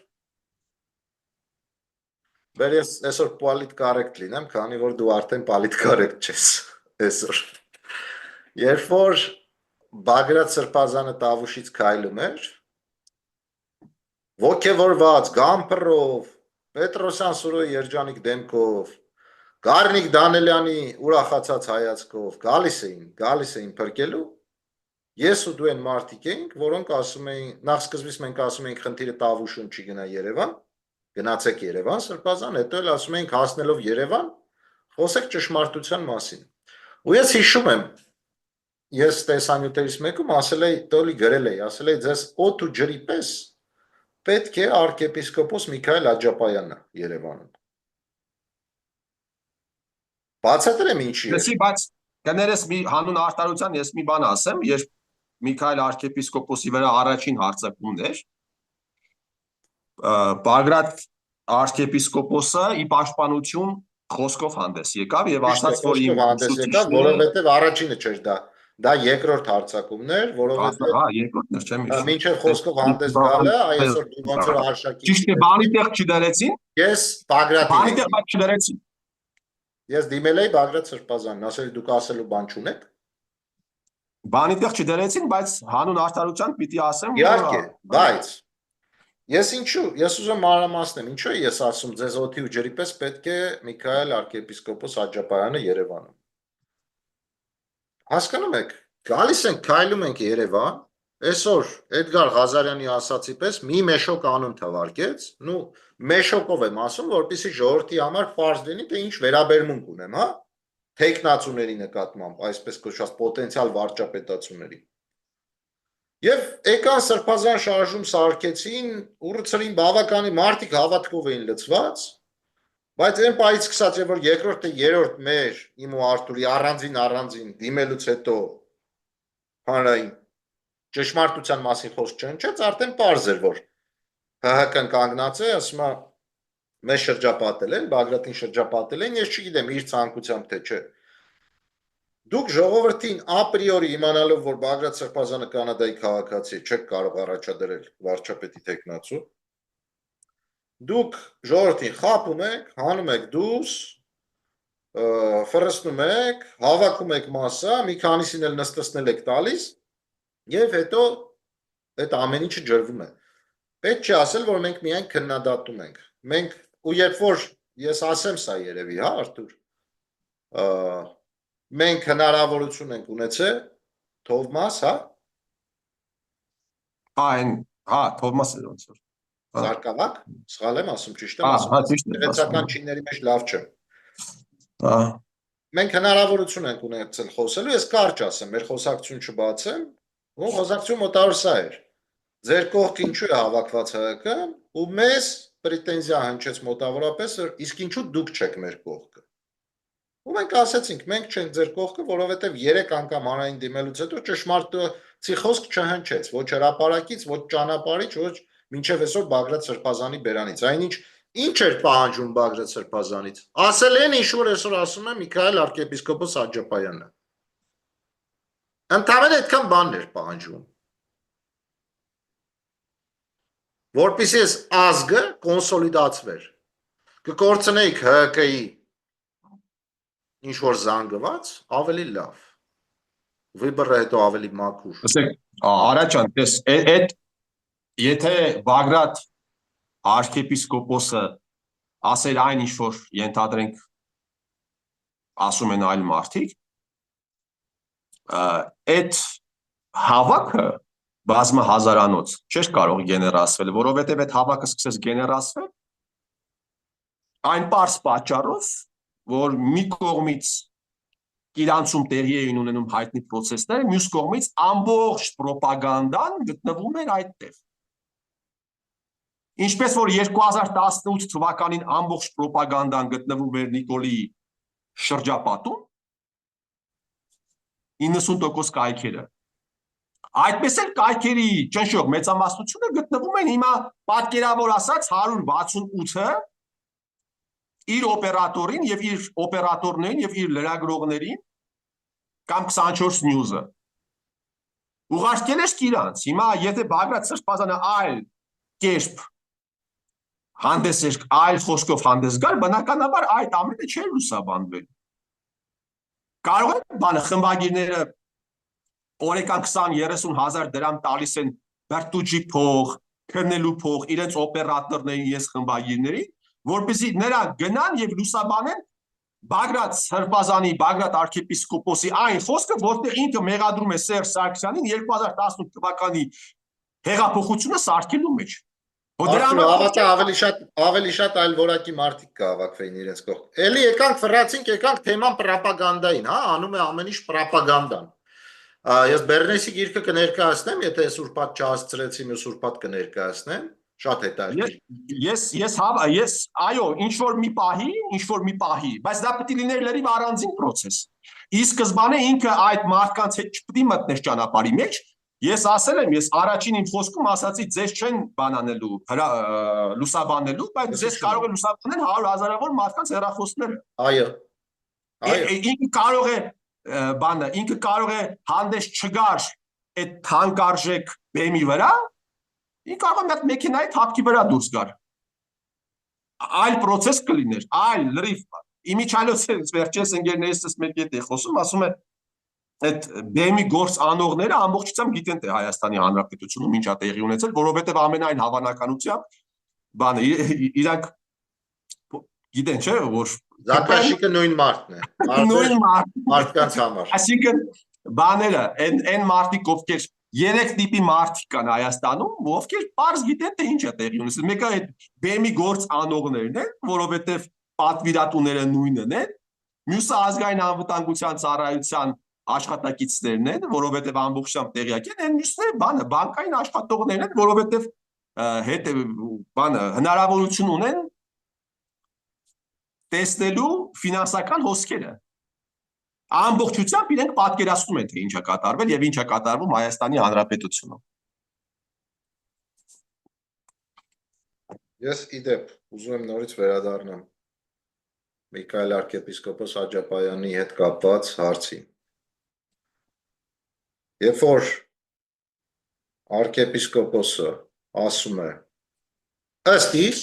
բեր ես այսօր պոլիտկարեկտ լինեմ, քանի որ դու արդեն պոլիտկարեկտ չես այսօր։ Երբ որ Բագրատ Սրբազանը Տավուշից քայլում էր, ոգևորված գամփրով, Պետրոսյան Սուրոյի երջանիկ դեմքով, Գառնիկ Դանելյանի ուրախացած հայացքով գալիս էին փրկելու։ Ես ու դու են մարդիկ էինք, որոնք ասում էին, նախ սկզբից մենք ասում էինք խնդիրը Տավուշում չի գնա Երևան, գնացեք Երևան Սրբազան, հետո էլ ասում էինք հասնելով Երևան, խոսեք ճշմարտության մասին։ Ու ես հիշում եմ, ես տեսանյութերից մեկում ասել էի, տոլի գրել էի, ասել էի ձեզ օդ ու ջրի պես պետք է arczepiskopos Միքայել Աջապայանը Երևանում։ Բացատրեմ ինչի է։ Լսի, բայց կներես մի հանուն արտարության ես մի բան ասեմ, երբ Միքայել arczepiskoposi վրա առաջին հարձակումն էր, Բագրատ arczepiskoposը ի պաշտպանություն խոսքով հանդես եկավ եւ ասաց, որ իմ հանդես եկավ, որովհետեւ առաջինը չէր դա երկրորդ հարձակումն էր, որովհետեւ հա, երկրորդն էր, չեմ հիշում։ Մինչև խոսքով հանդես գալը, այսօր դու ոնց որ արշակի։ Ճիշտ է, բանի տեղ չդրեցին։ Ես Բագրատին բանի տեղ չդրեցին։ Ես դիմել էի Բագրատ Սրբազանին, ասել դուք ասելու բան չունեք։ Բանի տեղ չդրեցին, բայց հանուն արտարության պիտի ասեմ, Իհարկե, բայց ես ուզում մանրամասնեմ, ինչու է ես ասում ձեզ օդի ու ջրի պես պետք է Միքայել arczepiskopos Աջապայանը Երևանում։ Հասկանում եք, գալիս ենք, քայլում ենք Երևան, այսօր Էդգար Ղազարյանի ասացի պես մի մեշոկ անուն թվարկեց, նու մեշոկով եմ ասում, որպեսզի ժողովրդի համար պարզ լինի, թե ինչ վերաբերմունք ունեմ, հա, թեկնածուների նկատմամբ, այսպես կոչված պոտենցիալ վարչապետացուների։ Եվ եկան Սրբազան շարժում սարքեցին, ուռցրին բավականի մարդիկ հավատքով էին լցված, բայց այն պահից սկսած որ երկրորդը երրորդ մեր իմ ու Արթուրի առանձին դիմելուց հետո հանրային ճշմարտության մասին խոսք չընչեց, արդեն պարզ էր, որ ՀՀԿ-ն կանգնած է, ասում է մեզ շրջապատել են, Բագրատին շրջապատել են, ես չգիտեմ իր ցանկությամբ թե չէ։ Դուք ժողովրդին ապրիորի իմանալով, որ Բագրատ Սրբազանը Կանադայի քաղաքացի է, չեք կարող առաջադրել վարչապետի տեխնացու։ Դուք ժողովրդին խաբում եք, հանում եք դուրս, ֆրստնում եք, հավաքում եք մասսա, մի քանիսին էլ նստեցնել եք տալիս, եւ հետո այդ ամեն ինչը ջրվում է։ Պետք չի ասել, որ մենք միայն քննադատում ենք։ Մենք ու երբ որ ես ասեմ սա երևի, հա, Արթուր, մենք հնարավորություն ենք ունեցել Թովմաս, հա։ Հա, Թովմասը ոնց որ։ Զարգավակ, սխալ եմ ասում, ճիշտ եմ ասում։ Գեղեցական չինների մեջ լավ չեմ։ Հա։ Մենք հնարավորություն ենք ունեցել խոսելու, ես կարճ ասեմ, մեր խոսակցություն չբացեմ, ու խոսակցություն մոտավոր սա էր։ Ձեր կողք ինչու է հավաքված ՀՀԿ-ն, ու մեզ պրետենզիա հնչեց մոտավորապես, իսկ ինչու դուք չեք մեր կողքը։ Ու մենք ասացինք, մենք չենք ձեր կողքը, որովհետև 3 անգամ հանրային դիմելուց հետո ճշմարտի խոսք չհնչեց, ոչ հրապարակից, ոչ ճանապարհից, ոչ մինչև այսօր Բագրատ Սրբազանի բերանից։ Այնինչ ինչ էր պահանջում Բագրատ Սրբազանից։ Ասել են ինչ որ այսօր ասում է Միքայել arczepiskopos Աջապայանը։ Ընդհանրապես այդքան բանն էր պահանջում։ Որպեսզի այս ազգը կոնսոլիդացվեր։ Կկորցնեիք ՀԿ-ի ինչ որ զանգված, ավելի լավ։ Վիբրը հետո ավելի մաքուր։ Ասեք, Արաչան, տես, այդ եթե Բագրատ arczepiskoposը ասել այն ինչ որ ենթադրենք ասում են այլ մարդիկ, այդ հավաքը բազմահազարանոց չէր կարող գեներացվել, որովհետև այդ հավաքը սկսեց գեներացվել այն պարզ պատճառով, որ մի կողմից իրանցում տեղի էին ունենում հայտնի process-ները, մյուս կողմից ամբողջ պրոպագանդան գտնվում էր այդտեղ։ Ինչպես որ 2018 թվականին ամբողջ պրոպագանդան գտնվում էր Նիկոլի շրջապատում, 90% կայքերը։ Այդպես էլ կայքերի ճնշող մեծամասնությունը գտնվում են հիմա պատկերավոր ասած 168-ը իր օպերատորին եւ իր օպերատորներին եւ իր լրագրողներին կամ 24 News-ը ուղարկել է իրանց։ Հիմա եթե Բագրատ Սրբազանը այլ կերպ հանդես էր այլ խոսքով հանդես գալ, բնականաբար այդ ամենը չէր լուսաբանվել։ Կարող է բանը խմբագիրները օրեկան 20-30 հազար դրամ տալիս են բերտուջի փող, քննելու փող, իրենց օպերատորներին, ես խմբագիրներին, որպեսզի նրանք գնան եւ լուսաբանեն Բագրատ Սրբազանի, Բագրատ arczepiskopos-ի այն խոսքը, որտեղ ինքը մեղադրում է Սերժ Սարգսյանին 2018 թվականի հեղափոխությունը սարքելու մեջ։ Հավատա ավելի շատ այլ որակի մարդիկ կհավաքվեին իրենց կողք։ Էլի եկանք թեման պրոպագանդային, հա, անում է ամեն ինչ պրոպագանդան։ Ես Բեռնեսի գիրքը կներկայացնեմ, եթե սուրբաթ չհասցրեցի, մի սուրբաթ կներկայացնեմ, շատ հետաքրքիր։ Ես այո, ինչ որ մի պահի, բայց դա պետք է լիներ լրիվ առանձին process։ Ի սկզբանե ինքը այդ մարդկանց հետ չպետք է մտներ ճանապարհի մեջ։ Ես ասել եմ, ես առաջին իմ խոսքում ասացի, ձեզ չեն բանանելու, լուսաբանելու, բայց ձեզ կարող է լուսաբանել 100,000-ավոր մարդկանց հեռախոսները։ Այո։ Ինքը կարող է ինքը կարող է հանդես չգար այդ թանկարժեք բեմի վրա, ինքը կարող է մի հատ մեքենայի թափքի վրա դուրս գար։ Այլ process կլիներ, այլ լրիվ իմիջիայլոց վերջերս ընկերներս մեկի հետ է խոսում, ասում է այդ բեմի գործ անողները ամբողջությամբ գիտեն թե Հայաստանի Հանրապետությունում ինչ է տեղի ունեցել, որովհետև ամենայն հավանականությամբ բանը իրանք գիտեն չէ որ Զաքաշիկը նույն մարդն է։ Նույն մարդկանց համար։ Այսինքն բաները այն մարդիկ ովքեր երեք տիպի մարդիկ կան Հայաստանում, ովքեր պարզ գիտեն թե ինչ է տեղի ունեցել։ Մեկը այդ բեմի գործ անողներն են, որովհետև պատվիրատուները նույնն են, մյուսը ազգային անվտանգության ծառայության աշխատակիցներն են, որովհետև ամբողջությամբ տեղյակ են, այն մյուսները բանը բանկային աշխատողներն են, որովհետև հետ բանը հնարավորություն ունեն տեսնելու ֆինանսական հոսքերը։ Ամբողջությամբ իրենք պատկերացնում են թե ինչ է կատարվել եւ ինչ է կատարվում Հայաստանի Հանրապետությունում։ Ես իդեպ ուզում եմ նորից վերադառնամ Միքայել arczepiskopos Աջապայանի հետ կապված հարցին։ Երբ որ arczepiskopos-ը ասում է ըստ իս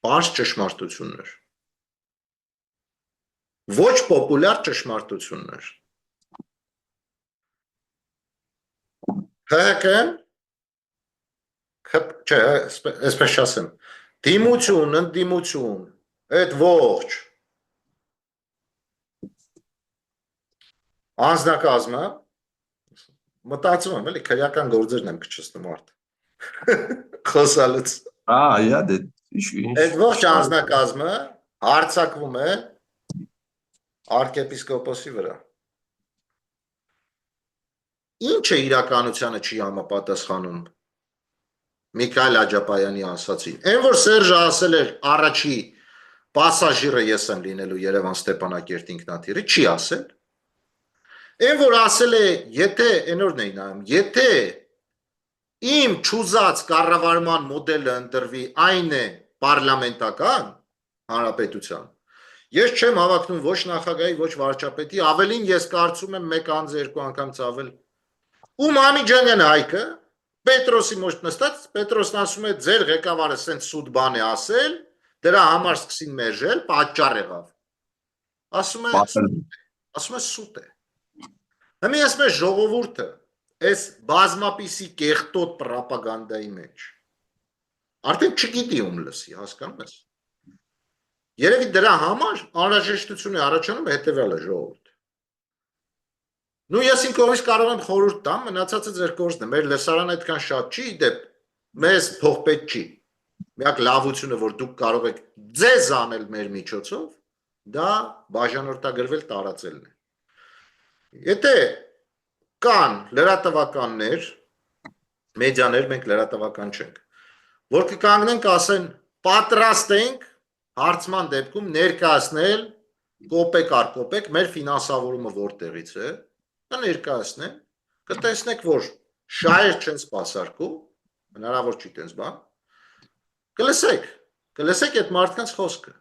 բաց ճշմարտություններ, ոչ պոպուլյար ճշմարտություններ, ՀՀԿ-ն չէ, այսպես չասեմ, դիմություն, ընդդիմություն, այդ ողջ անձնակազմը մտածում եմ, էլի քրեական գործերն եմ կչացնում արդ խոսալուց։ Այդ ողջ անձնակազմը հարձակվում է arczepiskopos-ի վրա։ Ինչ է իրականությանը չի համապատասխանում Միքայել Աջապայանի ասացին։ Այն որ Սերժը ասել էր առաջի պասաժիրը ես եմ լինելու Երևան Ստեփանակերտ ինքնաթիռի, չի ասել։ Այն որ ասել է, եթե այնօրն էի նայում, եթե իմ ճուզած կառավարման մոդելը ընտրվի, այն է պարլամենտական հանրապետության, ես չեմ հավակնում ոչ նախագահի, ոչ վարչապետի, ավելին ես կարծում եմ մեկ անձ երկու անգամ ցավել։ Ու Մամիջանյան Հայկը Պետրոսի մոտ նստած, Պետրոսն ասում է ձեր ղեկավարը սենց սուտ բան է ասել, դրա համար սկսին մերժել, պատճառ եղավ։ Ասում է սուտ է։ Հիմա ասում է ժողովուրդը այս բազմապիսի կեղտոտ պրոպագանդայի մեջ արդեն չգիտի ում լսի, հասկանում ես։ Երևի դրա համար անհրաժեշտություն է առաջանում հետևյալը ժողովուրդ։ Նու ես իմ կողմից կարող եմ խորհուրդ տամ, մնացածը ձեր կորձն է, մեր լսարանը այդքան շատ չի, իդեպ մեզ փող պետք չի։ Միակ լավությունը, որ դուք կարող եք ձեզ անել մեր միջոցով, դա բաժանորդագրվել տարածելն է։ Եթե կան լրատվականներ, մեդիաներ, մենք լրատվական չենք, որ կկանգնեն կասեն պատրաստ ենք հարցման դեպքում ներկայացնել կոպեկ առ կոպեկ մեր ֆինանսավորումը որտեղից է, կներկայացնեն, կտեսնեք, որ շահեր չեն սպասարկում, հնարավոր չի տենց բան, կլսեք այդ մարդկանց խոսքը։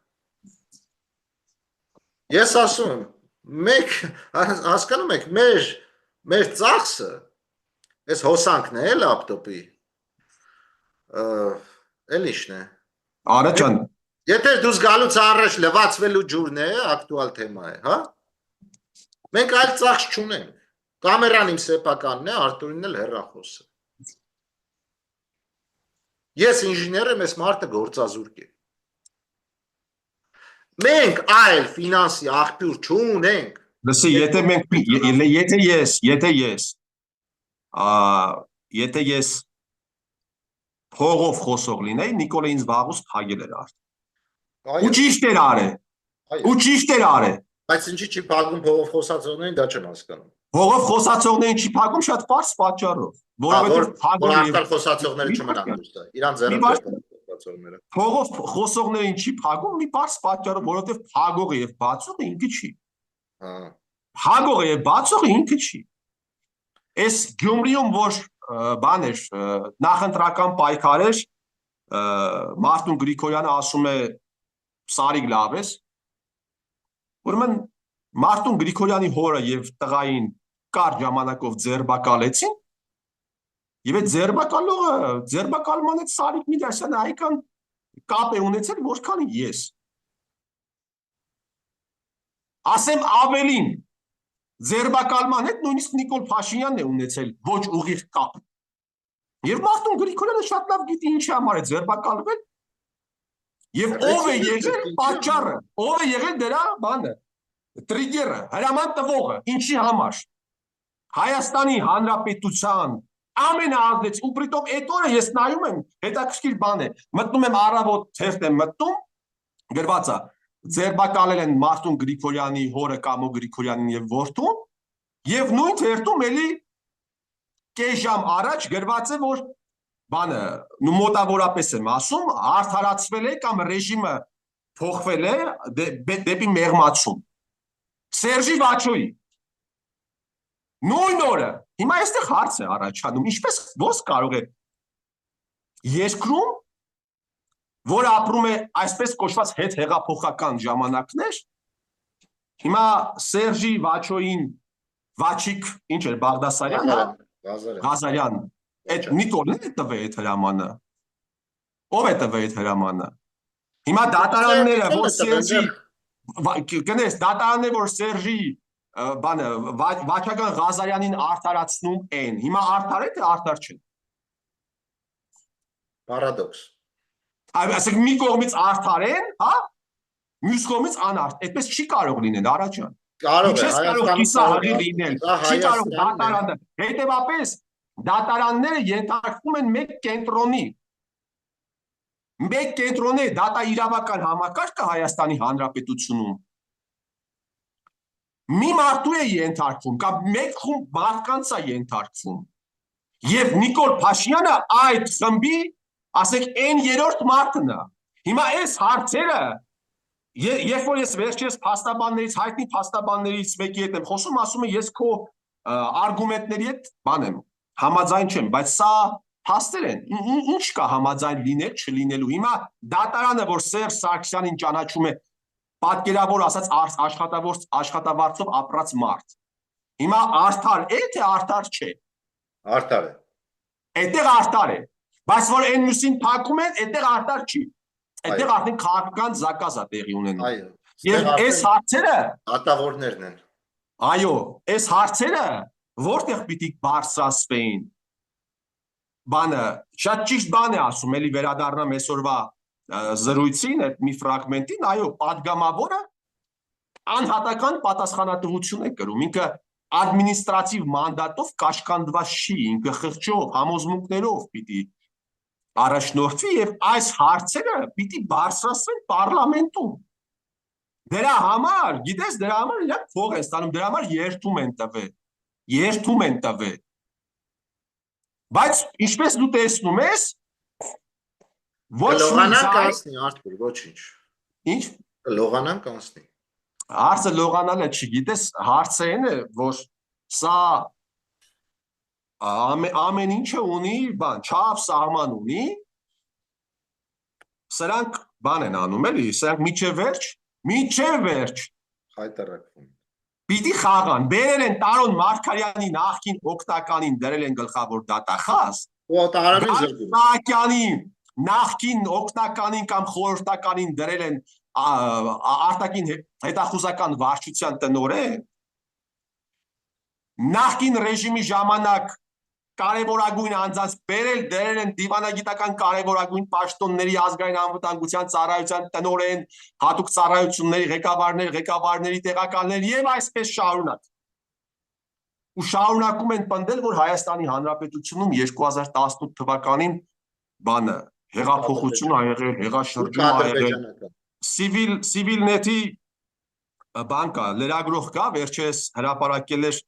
Ես ասում եմ, մեկ հասկանում եք, մեր ծախսը, այս հոսանքն է լապտոպի, Էլ իշն է։ Արա ջան, Եթե դու զգալուց առաջ լվացվելու ջուրն է, ակտուալ թեմա է, հա։ Մենք այլ ծախս չունենք։ Կամերան իմ սեփականն է, Արտուրինն էլ հեռախոսը։ Ես ինժեներ եմ, ես մարդը գործազուրկ է։ Մենք այլ ֆինանսի աղբյուր չունենք։ լսի, եթե ես փողով խոսող լինեի, Նիկոլը ինձ վաղուց փագել էր արդեն։ Ու ճիշտ էր արել։ Ու ճիշտ էր արել։ Բայց ինչի՞ չի փակում փողով խոսացողներին, դա չեմ հասկանում։ Փողով խոսացողներին չի փակում շատ պարզ պատճառով, որովհետև փակում է խոսացողները չմնան դուրս, իրան ձեռը խոսացողները։ Փողով խոսողներին չի փակում մի պարզ պատճառով, որովհետև փագողը եւ բացողը ինքը չի։ Հա։ Փագողը եւ բացողը ինքը չի։ Այս Գյումրիում որ բան էր, նախընտրական պայքար էր, Մարտուն Գրիգորյանը ասում է Սարիկ լավ ես։ Ուրեմն Մարտուն Գրիգորյանի հորը եւ տղային կար ժամանակով ձերբակալեցին եւ այդ ձերբակալման հետ Սարիկ Միլյասյանը այքան կապ է ունեցել որքան ես ասեմ ավելին ձերբակալման հետ նույնիսկ Նիկոլ Փաշինյանն է ունեցել ոչ ուղիղ կապ եւ Մարտուն Գրիգորյանը շատ լավ գիտի ինչի համար է ձերբակալվել եւ ով է եղել պատճառը ով է եղել դրա բանը տրիգերը հրաման տվողը ինչի համար Հայաստանի Հանրապետության ամենաազդեցիկ ու պրիտոմ այդ օրը ես նայում եմ հետաքրքիր բան է մտնում եմ առավոտ թերթ եմ մտնում գրված է ձերբակալել են Մարտուն Գրիգորյանի հորը Կամո Գրիգորյանին եւ որդուն եւ նույն թերթում էլի կես ժամ առաջ գրված է որ բանը մոտավորապես եմ ասում արդարացվել է կամ ռեժիմը փոխվել է դեպի մեղմացում Սերժի Վաչոյի նույն օրը հիմա այստեղ հարց է առաջանում ինչպես ո՞ս կարող է երկրում որ ապրում է այսպես կոչված հետ հեղափոխական ժամանակներ հիմա Սերժի Վաչոյին Վաչիկ ինչ էր Բաղդասարյանը Ղազարյան այդ Նիկոլն է տվել այդ հրամանը ով է տվել այդ հրամանը հիմա դատարանները որ Սերժի կնես դատարանները որ Սերժի բանը Վաչական Ղազարյանին արդարացնում են հիմա արդար է թե արդար չէ Պարադոքս այսինքն մի կողմից արդար են հա մյուս կողմից անարդ այդպես չի կարող լինել Արաջան կարող է կարող կիսահղի լինել չի կարող դատարանը հետևապես դատարանները ենթարկվում են մեկ կենտրոնի դատա իրավական համակարգը Հայաստանի Հանրապետությունում մի մարդու է ենթարկվում կամ մեկ խումբ մարդկանց է ենթարկվում եւ Նիկոլ Փաշինյանը այդ խմբի ասենք այն երրորդ մարդն է հիմա այս հարցերը երբ որ ես վերջերս փաստաբաններից հայտնի փաստաբաններից մեկի հետ եմ խոսում ասում է ես քո արգումենտների հետ բան եմ համաձայն չեմ բայց սա փաստեր են ինչ կա համաձայն լինել չլինելու հիմա դատարանը որ Սերժ Սարգսյանին ճանաչում է պատկերավոր ասած աշխատավարձով ապրած մարդ հիմա արդար է թե արդար չէ արդար է այդտեղ արդար է բայց որ այն մյուսին փակում են այդտեղ արդար չի այդտեղ արդեն քաղաքական զակազ է տեղի ունենում այո եւ այս հարցերը ատավորներն են այո այս հարցերը որտեղ պիտի բարձրացվեին բանը շատ ճիշտ բան է ասում էլի վերադառնամ այսօրվա զրույցին այդ մի ֆրագմենտին այո падգամավորը անհատական պատասխանատվություն է կրում ինքը ադմինիստրատիվ մանդատով կաշկանդված չի ինքը խղճով համոզմունքներով պիտի առաջնորդվի եւ այս հարցերը պիտի բարձրացվեն պարլամենտում դրա համար գիտես դրա համար իրանք փող են ստանում դրա համար երթում են տվել բայց ինչպես դու տեսնում ես ոչ լողանան կանցնի Արտուր ոչինչ ինչ լողանան կանցնի հարցը լողանալը չգիտես հարցը այն է որ սա ամեն ինչը ունի բան չափ սահման ունի սրանք բան են անում էլի սրանք միջև վերջ հայտարարվում պիտի խաղան բերել են Տարոն Մարգարյանի նախկին օգնականին դրել են գլխավոր դատախազ ու Տարոնին զրկում Սահակյանի նախքին օգնականին կամ խորհրդականին դրել են արտաքին հետախուզական վարչության տնօրեն, նախքին ռեժիմի ժամանակ կարևորագույն անձանց բերել դրել են դիվանագիտական կարևորագույն պաշտոնների ազգային անվտանգության ծառայության տնօրեն, հատուկ ծառայությունների ղեկավարների տեղակալներ եւ այսպես շարունակ։ Ու շարունակում են պնդել, որ Հայաստանի Հանրապետությունում 2018 թվականին բանը հեղափոխություն ա եղել, հեղաշրջում ա եղել։ Civil Net-ի բան կա, լրագրող կա, վերջերս հրապարակել էր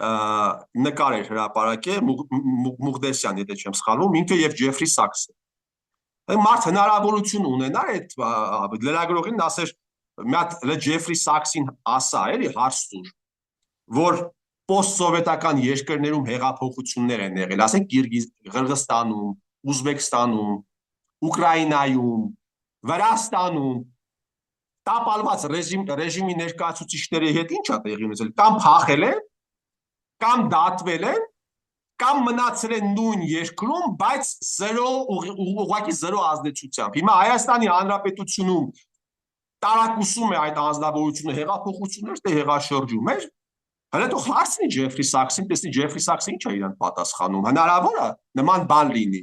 նկար էր հրապարակել Մուղդեսյան, եթե չեմ սխալվում, ինքը եւ Ջեֆրի Սաքսը։ Մարդ հնարավորություն ունենար այդ լրագրողին ասեր, մի հատ Ջեֆրի Սաքսին ասա, էլի հարց տուր, որ post-սովետական երկրներում հեղափոխություններ են եղել, ասենք Կիրգիզստանում, Ուզբեկստանում, Ուկրաինայում, Վրաստանում, տապալված ռեժիմի ներկայացուցիչների հետ ինչ է տեղի ունեցել, կամ փախել են, կամ դատվել են, կամ մնացել են նույն երկրում, բայց ուղղակի զերո ազդեցությամբ։ Հիմա Հայաստանի Հանրապետությունում տարակուսում է այդ անձնավորությունը հեղափոխություններ, թե հեղաշրջում էր, հələ թող հարցնի Ջեֆրի Սաքսին, տեսնի Ջեֆրի Սաքսը ինչ է իրան պատասխանում, հնարավոր է նման բան լինի։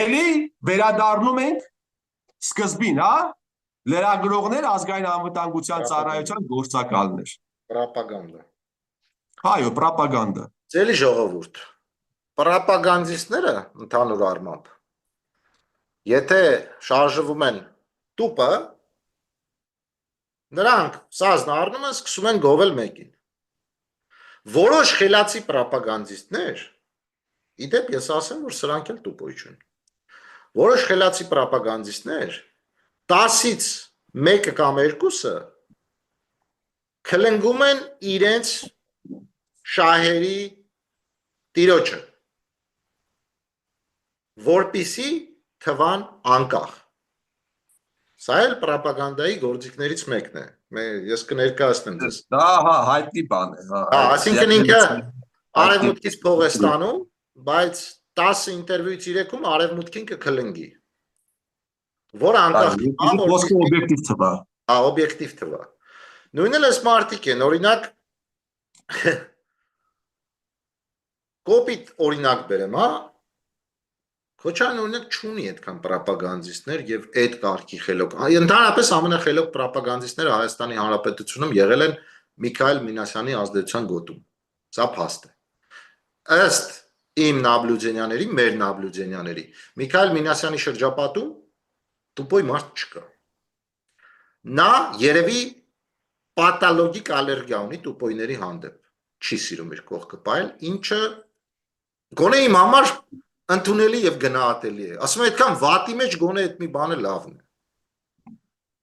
Էլի վերադառնում ենք սկզբին, հա, լրագրողներ ազգային անվտանգության ծառայության գործակալներ։ Պրոպագանդա։ Այո, պրոպագանդա։ Ձելի ժողովուրդ, պրոպագանդիստները ընդհանուր առմամբ, եթե շարժվում են տուպը, նրանք սազն առնում են, սկսում են գովել մեկին։ Որոշ խելացի պրոպագանդիստներ, իդեպ ես ասեմ, որ սրանք էլ տուպոյ չեն։ Որոշ խելացի պրոպագանդիստներ 10-ից 1 կամ 2-ը քլնգում են իրենց շահերի տիրոջը, որպիսի թվան անկախ։ Սա էլ պրոպագանդայի գործիքներից մեկն է։ Ես կներկայացնեմ ձեզ։ Դա հա հայտնի բան է, հա։ Այսինքն ինքը արևմուտքից փող է ստանում, բայց 10 ինտերվյուից 3-ում արևմուտքին կքլնգի։ Որ անկախ օբյեկտիվ թվա։ Հա, օբյեկտիվ թվա։ Նույնն էլ էս մարդիկ են, օրինակ կոպիտ օրինակ բերեմ, հա։ Քոչարն օրինակ չունի այդքան պրոպագանդիստներ եւ այդ կարգի խելոք։ Ընդհանրապես ամենախելոք պրոպագանդիստները Հայաստանի Հանրապետությունում եղել են Միքայել Մինասյանի ազդեցության գոտում։ Սա փաստ է։ Ըստ իմ նաբլուջենյաների, մեր նաբլուջենյաների, Միքայել Մինասյանի շրջապատում տուպոյ մարդ չկա։ Նա երևի պաթոլոգիկ ալերգիա ունի տուպոյների հանդեպ։ Չի սիրում իր կողքը պայել, ինչը գոնե իմ համար ընդունելի եւ գնահատելի է։ Ասում եմ, այդքան վատի մեջ գոնե այդ մի բանը լավն է։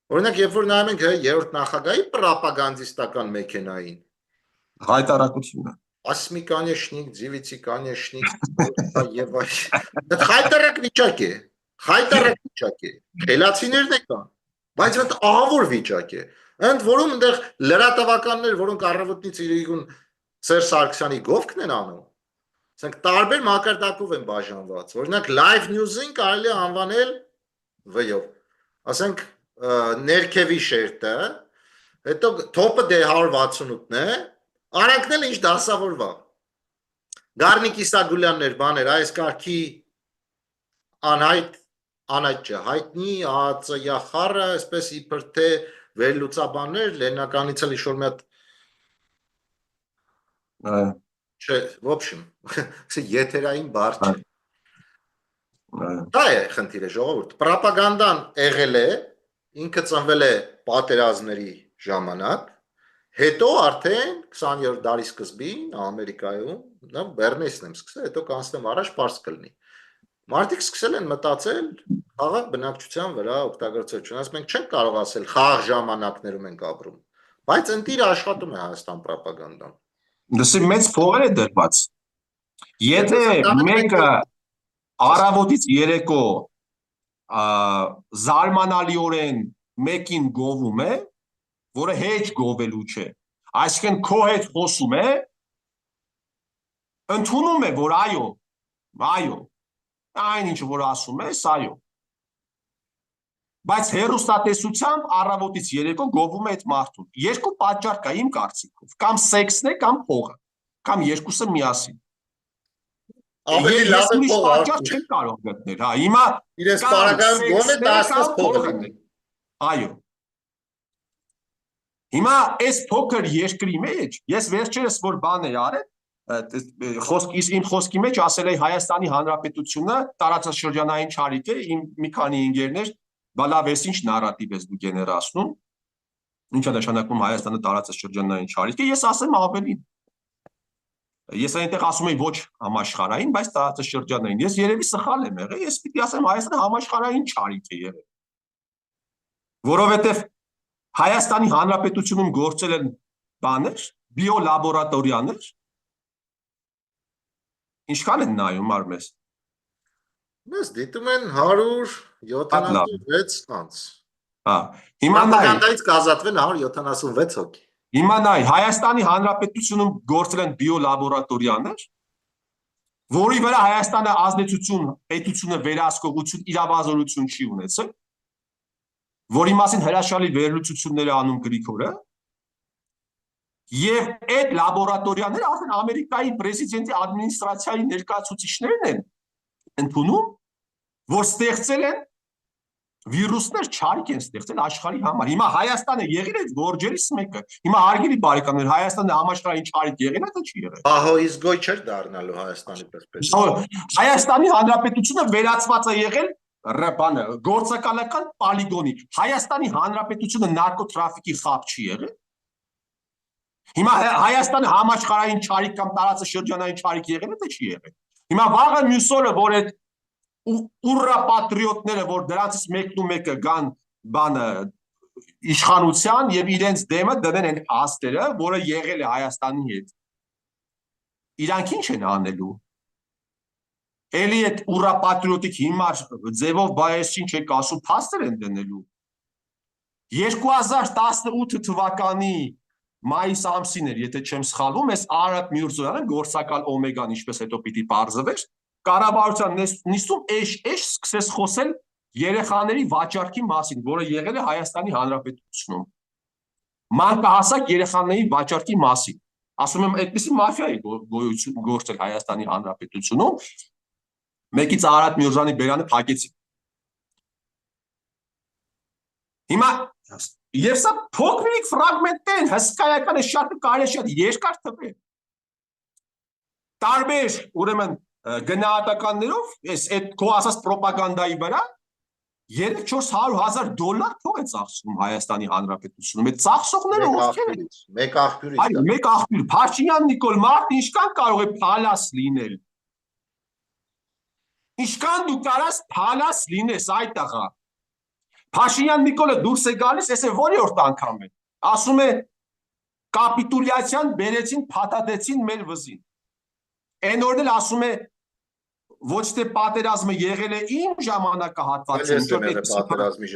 Օրինակ, երբ որ նայում ենք երրորդ նախագահի պրոպագանդիստական մեքենային, հայտարարությունը, ասմի կանեշնիկ, ձիվիցի կանեշնիկ, եւ այլ։ Դա հայտարարակ վիճակ է։ Հայտարարակ վիճակ է։ Խելացիներն է կան, բայց այդ ահավոր վիճակ է։ Ընդ որում այնտեղ լրատվականներ, որոնք առավոտից իրիկուն Սերժ Սարգսյանի գովքն են անում, ասենք տարբեր մակարդակով են բաժանված։ Օրինակ live news-ին կարելի է անվանել V-ով։ Ասենք ներքևի շերտը, հետո top-ը դե 168-ն է, արանքն էլ ինչ դասավորվա։ Գառնիկ Իսագուլյաններ, բաներ, այս կարգի անհայտ չէ, հայտնի ԱԾ-յախառը, այսպես իբր թե վերլուծաբաններ, Լենինականից էլ ինչ-որ մի հատ Չէ, в общем, եթերային բառ չէ։ Դա է խնդիրը, ժողովուրդ։ Պրոպագանդան եղել է, ինքը ծնվել է պատերազմների ժամանակ, հետո արդեն 20-րդ դարի սկզբին Ամերիկայում, նա Բեռնեսն եմ սկսել, հետո կանցնեմ առաջ պարզ կլինի։ Մարդիկ սկսել են մտածել խաղաղ բնակչության վրա օգտագործություն, ասենք մենք չենք կարող ասել խաղաղ ժամանակներում ենք ապրում, բայց ընտիր աշխատում է Հայաստան պրոպագանդան։ Դասի մեծ փողեր է դրված։ Եթե մեկը առավոտից երեկո զարմանալիորեն մեկին գովում է, որը հեչ գովելու չէ, այսինքն քո հետ խոսում է, ընդունում է, որ այո, Այո, այն ինչ որ ասում ես, այո։ Բայց հերոստատեսությամբ առավոտից երեկո գովում է այդ մարդուն։ Երկու պատճառ կա իմ կարծիքով, կամ սեքսն է, կամ փողը, կամ երկուսը միասին։ Ավելի լավ Ես է ուրիշ փողը, պատճառ Արթուր։ չեմ կարող գտնել, հա, հիմա Իրենց կամ պարագայում գոնե սեքսն է, 10-ից կամ փողը փողն լինի։ է։ Այո։ Հիմա այս փոքր երկրի մեջ ես վերջերս որ բան էի արել, իմ խոսքի մեջ ասել էի Հայաստանի Հանրապետությունը տարածաշրջանային չարիք է, իմ մի քանի ընկերներ բալավ ես ինչ նարատիվ ես դու գեներացնում, ինչ է նշանակում Հայաստանը տարածաշրջանային չարիք է, ես ասեմ ավելին։ Ես այնտեղ ասում եի ոչ համաշխարհային, բայց տարածաշրջանային։ Ես երևի սխալ եմ եղել, ես պիտի ասեմ Հայաստանը համաշխարհային չարիք է եղել։ Որովհետև Հայաստանի Հանրապետությունում գործել են բաներ, բիոլաբորատորիաներ, ինչքան են նայում արմես։ Մեզ դիտում են 176 անց։ Հա, հիմա նայ, Պրոպագանդայից կազատվեն 176 հոգի։ հիմա նայ, Հայաստանի Հանրապետությունում գործել են բիոլաբորատորիաներ, որի վրա Հայաստանը ազդեցություն, պետությունը վերահսկողություն, իրավազորություն չի ունեցել, որի մասին հրաշալի վերլուծություններ է անում Գրիգորը, եւ այդ լաբորատորիաները արդեն Ամերիկայի պրեզիդենտի ադմինիստրացիայի ներկայացուցիչներն են ընդունում, որ ստեղծել են վիրուսներ, չարիք են ստեղծել աշխարհի համար։ Հիմա Հայաստանը եղել է գործերից մեկը։ Հիմա հարգելի բարեկամներ, Հայաստանը համաշխարհային չարիք եղել է, թե չի եղել։ Ահա իսկ գոյ չէր դառնալու Հայաստանի պերսպեկտիվայից։ Հայաստանի Հանրապետությունը վերածված է եղել բանը գործակալական պոլիգոնի։ Հայաստանի Հանրապետությունը նարկոտրաֆիկի խապ չի եղել։ Հիմա Հայաստանը համաշխարհային չարիք կամ տարածաշրջանային չարիք եղել է, թե չի եղել։ Հիմա վաղը մյուս օրը որ այդ ուռա պատրիոտները, որ դրանցից մեկն ու մեկը գան բանը իշխանության եւ իրենց դեմը դնեն այն հաստերը, որը եղել է Հայաստանի հետ։ Իրանք ինչ են անելու։ Էլի այդ ուռա պատրիոտիկ հիմար ձևով բայես ինչ եք ասում, փաստեր են դնելու։ 2018 թվականի մայիս ամսին էր, եթե չեմ սխալվում, այս Արադ Միրզոյանը գործակալ Օմեգան ինչպես հետո պիտի բարձվեր, կառավարության նիստում էշ սկսեց խոսել երեխաների վաճառքի մասին, որը եղել է Հայաստանի Հանրապետությունում։ Մանկահասակ երեխաների վաճառքի մասին։ Ասում եմ, այդպիսի մաֆիա է գոյություն գործել Հայաստանի Հանրապետությունում։ Մեկից Արադ Միրզոյանի բերանը փակեցին։ Հիմա եւ սա փոքրիկ ֆրագմենտներ են, հսկայական է, շատ կարելի է շատ երկար թվել։ Տարբեր, ուրեմն գնահատականներով, այդ քո ասած պրոպագանդայի վրա 300-400 հազար $, փող է ծախսում Հայաստանի Հանրապետությունում։ Այդ ծախսողները ովքեր են։ Մեկ աղբյուրից։ Այո, մեկ աղբյուր։ Փաշինյան Նիկոլ Մարտին ինչքան կարող է փալաս լինել։ Ինչքան դու կարաս փալաս լինես այդ տղա։ Փաշինյան Նիկոլը դուրս է գալիս, էս է որի՞որդ անգամ է։ Ասում է կապիտուլյացիան բերեցին, փաթաթեցին մեր վզին։ Այն օրն էլ ասում է ոչ թե պատերազմը եղել է իմ ժամանակահատվածում,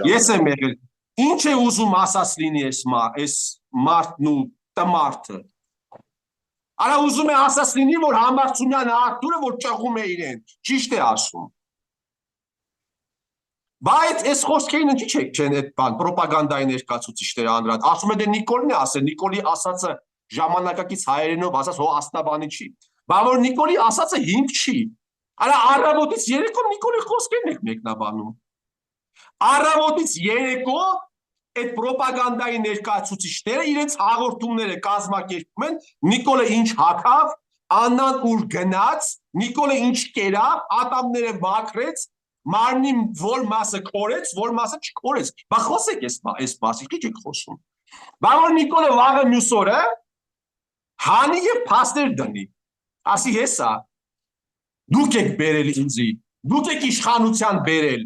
ես եմ եղել։ Ինչ է ուզում ասած լինի այս մարդն ու տմարդը։ Արա ուզում է ասած լինի, որ Համբարձումյանը Արթուրը, որ ճղում է իրեն, ճիշտ է ասում։ Բայց այս խոսքերին ինչի՞ չեն այդ բան պրոպագանդայի ներկայացուցիչները անդրադառնում։ Ասում է դե Նիկոլին է ասել, Նիկոլի ասածը ժամանակակից հայերենով ասած հո աստաբանի չի։ Բա որ Նիկոլի ասածը հիմք չի։ Արա առավոտից երեկո Նիկոլի խոսքերն եք մեկնաբանում։ Առավոտից երեկո այդ պրոպագանդայի ներկայացուցիչները իրենց հաղորդումները կազմակերպում են, Նիկոլը ինչ հագավ, Աննան ուր գնաց, Նիկոլը ինչ կերավ, ատամները մաքրեց, մարմնի որ մասը քորեց, որ մասը չքորեց։ Բա խոսեք այս մասի, ինչ եք խոսում։ Բա որ Նիկոլը վաղը մյուս օրը հանի եւ փաստեր դնի։ Ասի հեսա դուք եք բերել ինձի, դուք եք իշխանության բերել։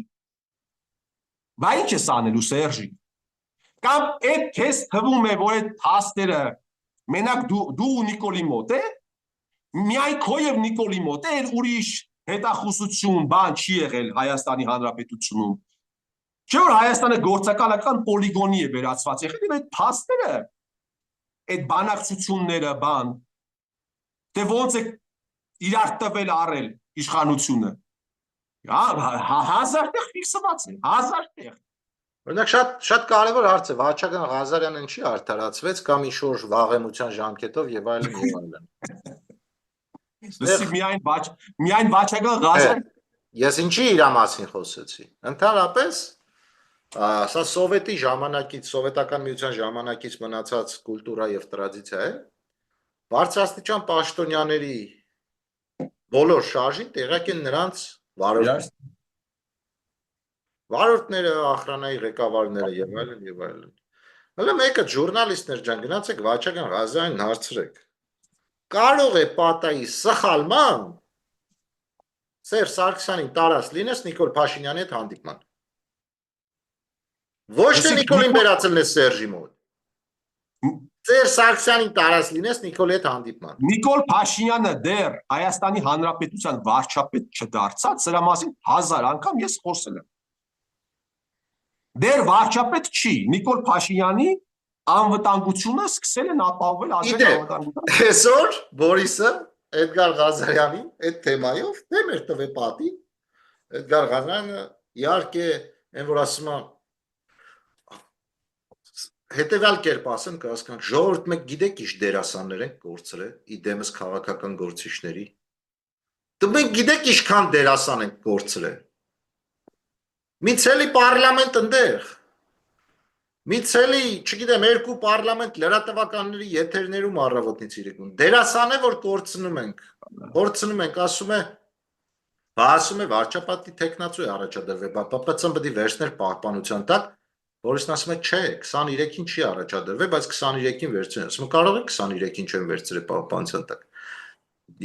Բա ինչ ես անելու Սերժի։ Կամ այդ քեզ թվում է, որ այդ փաստերը մենակ դու ու Նիկոլի մոտ է, միայն քո եւ Նիկոլի մոտ է, ուրիշ հետախուզություն բան չի եղել Հայաստանի Հանրապետությունում։ Չէ՞ որ Հայաստանը գործակալական պոլիգոնի է վերածված եղել, եւ այդ փաստերը, այդ բանակցությունները բան, թե ոնց է իրար տվել առել, իշխանությունը։ 1000 տեղ ֆիքսված է, 1000 տեղ։ Օրինակ շատ կարևոր հարց է, Վաչագն Ղազարյանն ինչի արդարացվեց կամ ինչ-որ վաղեմության ժամկետով եւ այլն եւ այլն։ Լսի միայն Վաչագն Ղազարյան։ Ես ինչի իր մասին խոսեցի։ Ընդհանրապես սա սովետի ժամանակից, սովետական միության ժամանակից մնացած կուլտուրա եւ տրադիցիա է։ Բարձրաստիճան պաշտոնյաների բոլոր շարժին տեղյակ են նրանց վարորդները, ախրանայի ղեկավարները եւ այլն եւ այլն։ Հələ մեկը ժուրնալիստներ ջան, գնացեք Վաչագն Ղազարյանին հարցրեք։ Կարող է պատայի սխալման Սերժ Սարգսյանին տարած լինես Նիկոլ Փաշինյանի հետ հանդիպման։ Ոչ թե Նիկոլին վերացել ես Սերժի մոտ։ Սերժ Սարգսյանին տարած լինես Նիկոլի հետ հանդիպման։ Նիկոլ Փաշինյանը դեռ Հայաստանի Հանրապետության վարչապետ չդարձած, սրա մասին 1000 անգամ ես խոսել եմ։ Դեռ վարչապետ չի, Նիկոլ Փաշինյանի անվտանգությունը սկսել են ապահովել ազգային անվտանգության։ Այսօր Բորիսը Էդգար Ղազարյանին այդ թեմայով դեմ էր տվել պատի։ Էդգար Ղազարյանը իհարկե այն որ ասում է հետևյալ կերպ ասեմ կհասկանանք ժողովուրդ մեկ գիտեք ինչ դերասաններ են կորցրել իդեմս քաղաքական գործիչների։ Դու մենք գիտեք ինչքան դերասան են կորցրել։ Մի ցելի պարլամենտ ընդեղ։ Մի ցելի, չգիտեմ, երկու պարլամենտ լրատվականների եթերներում առավոտից իրիկուն։ Դերասան է որ կորցնում ենք, ասում է վարչապետի տեխնացու է առաջադրվել, ՊՊՑ-ն պետք է վերցներ պահպանության տակ, Բորիսն ասում է չէ, 23-ին չի առաջադրվել, բայց 23-ին վերցրել։ Ասում կարող է 23-ին չեմ վերցրել պահպանության տակ։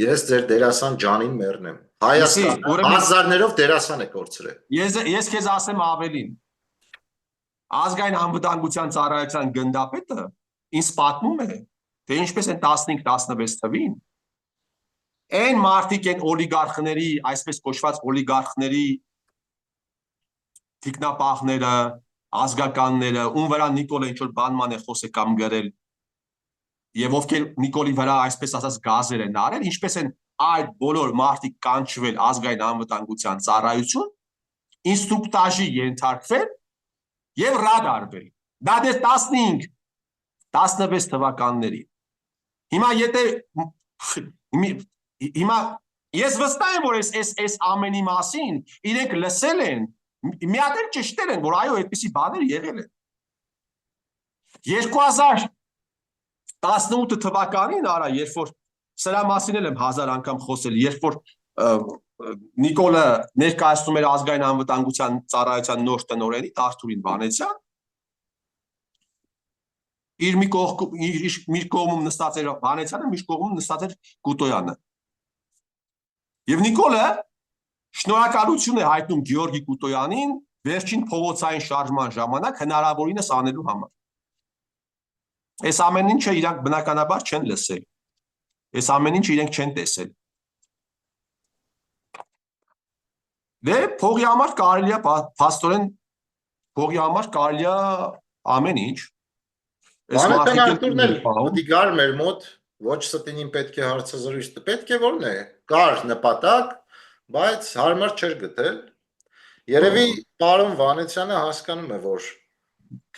Ես ձեր դերասան ջանին մեռնեմ։ Հայաստանը հազարներով դերասան է կորցրել։ Ես քեզ ասեմ ավելին։ Ազգային անվտանգության ծառայության գնդապետը ինձ պատմում է, թե ինչպես են 15-16 թվին այն մարդիկ են օլիգարխների, այսպես կոչված օլիգարխների թիկնապահները, ազգականները, ում վրա Նիկոլը ինչ-որ բանման է խոսել կամ գրել, եւ ովքեր Նիկոլի վրա այսպես ասած գազեր են արել, ինչպես են այդ բոլոր մարդիկ կանչվել ազգային անվտանգության ծառայություն, ինստրուկտաժի ենթարկվել եւ ռադարվել։ Դա դες 15-16 թվականների։ Հիմա ես վստահ եմ որ այս ամենի մասին իրենք լսել են, մի հատ էլ ճշտել են, որ այո, այդպիսի բաներ եղել են։ 2018 թվականին, արա, երբ որ սրա մասին էլ եմ 1000 անգամ խոսել, երբ որ Նիկոլը ներկայացնում էր ազգային անվտանգության ծառայության նոր տնօրենի Արթուրին Վանեցյան, իր մի կողմում նստած էր Վանեցյանը, մի կողմում նստած էր Կուտոյանը։ Եվ Նիկոլը շնորհակալություն է հայտնում Գեորգի Կուտոյանին վերջին փողոցային շարժման ժամանակ հնարավորինս անելու համար։ Այս ամեն ինչը իրանք բնականաբար չեն լսել։ Այս ամեն ինչը իրենք չեն տեսել։ Դե փողի համար կարելի է փաստորեն փողի համար կարելի է ամեն ինչ։ Վանեցյան Արթուրն էլ պիտի գար մեր մոտ, ոչ ստինին պետք է հարցազրույց, պետք է որն է, կար նպատակ, բայց հարմար չէր գտել։ Երևի պարոն Վանեցյանը հասկանում է, որ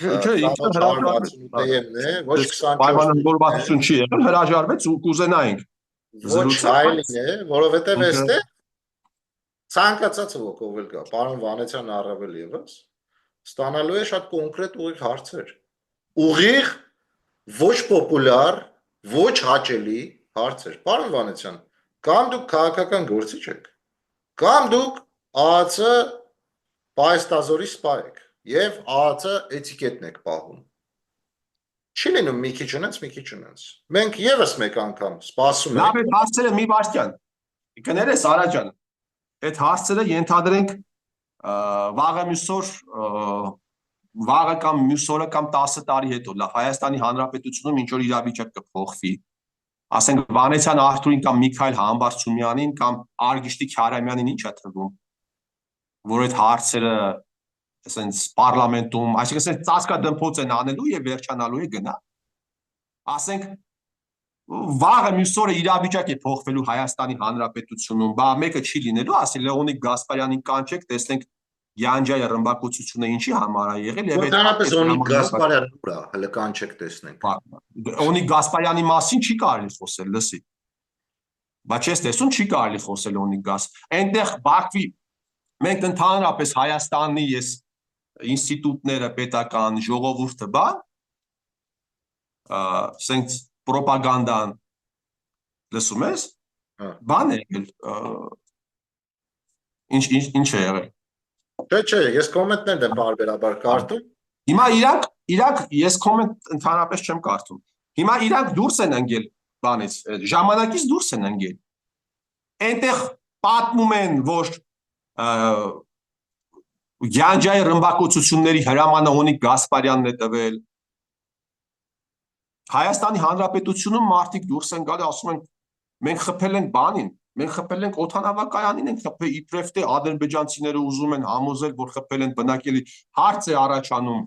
չէ, ինքը ոչ 24 չի եղել, հրաժարվեց ու կուզենայինք։ Ոչ հայլին է, որովհետև էստեղ ցանկացած ոգով էլ կա, պարոն Վանեցյանը առավել եւս ստանալու է շատ կոնկրետ ուղիղ հարցեր։ Ուղիղ, ոչ պոպուլար, ոչ հաճելի հարցեր։ Պարոն Վանեցյան, կամ դուք քաղաքական գործիչ եք, կամ դուք ԱԱՑ պայստազորի սպա եք եւ ԱԱՑ էթիկետն եք պահում։ Չի լինում մի քիչ ունենց, մի քիչ ունենց։ Մենք եւս մեկ անգամ սպասում ենք։ Լավ է, հարցերը մի բաժան։ Կներես Արա ջան, այդ հարցերը ենթադրենք վաղը մյուսօր վաղը կամ մյուսօրը կամ 10 տարի հետո լավ Հայաստանի Հանրապետությունում ինչ որ իրավիճակ կփոխվի։ Ասենք Վանեցյան Արթուրին կամ Միքայել Համբարձումյանին կամ Արգիշտի Քարամյանին ինչ է թվում, որ այդ հարցերը ասենց պարլամենտում, այսինքն ասենք ծածկադմփոց են անելու եւ վերջանալու է գնա։ Ասենք վաղը մյուս օրը իրավիճակ է փոխվելու Հայաստանի Հանրապետությունում, բա մեկը չի լինելու, ասի Լեոնիդ Գասպարյանին կանչեք, տեսնենք Յանջայի ռմբակոծությունը ինչի համար է եղել եւ Ընդհանրապես Օնիկ Գասպարյանը ուր է, հələ կանչեք տեսնենք։ Օնիկ Գասպարյանի մասին չի կարելի խոսել, լսի։ Բա չես տեսնում, չի կարելի խոսել Օնիկ Գաս։ Այնտեղ Բաքվի մենք ընդհանրապես Հայաստանի ես ինստիտուտները, պետական ժողովուրդը, բա սենց պրոպագանդան լսում ես։ Բան է եղել։ Ինչ է եղել։ Չէ, ես կոմենտներն եմ բարբերաբար կարդում։ Հիմա իրանք ես կոմենտ ընդհանրապես չեմ կարդում։ Հիմա իրանք դուրս են ընկել բանից, ժամանակից դուրս են ընկել։ Այնտեղ պատմում են, որ Յանջայի ռմբակոծությունների հրամանը Օնիկ Գասպարյանն է տվել։ Հայաստանի Հանրապետությունում մարդիկ դուրս են գալի, ասում են մենք խփել ենք բանին, մենք խփել ենք օդանավակայանին, ենք խփել իբրև թե ադրբեջանցիները ուզում են համոզել, որ խփել են բնակելի, հարց է առաջանում։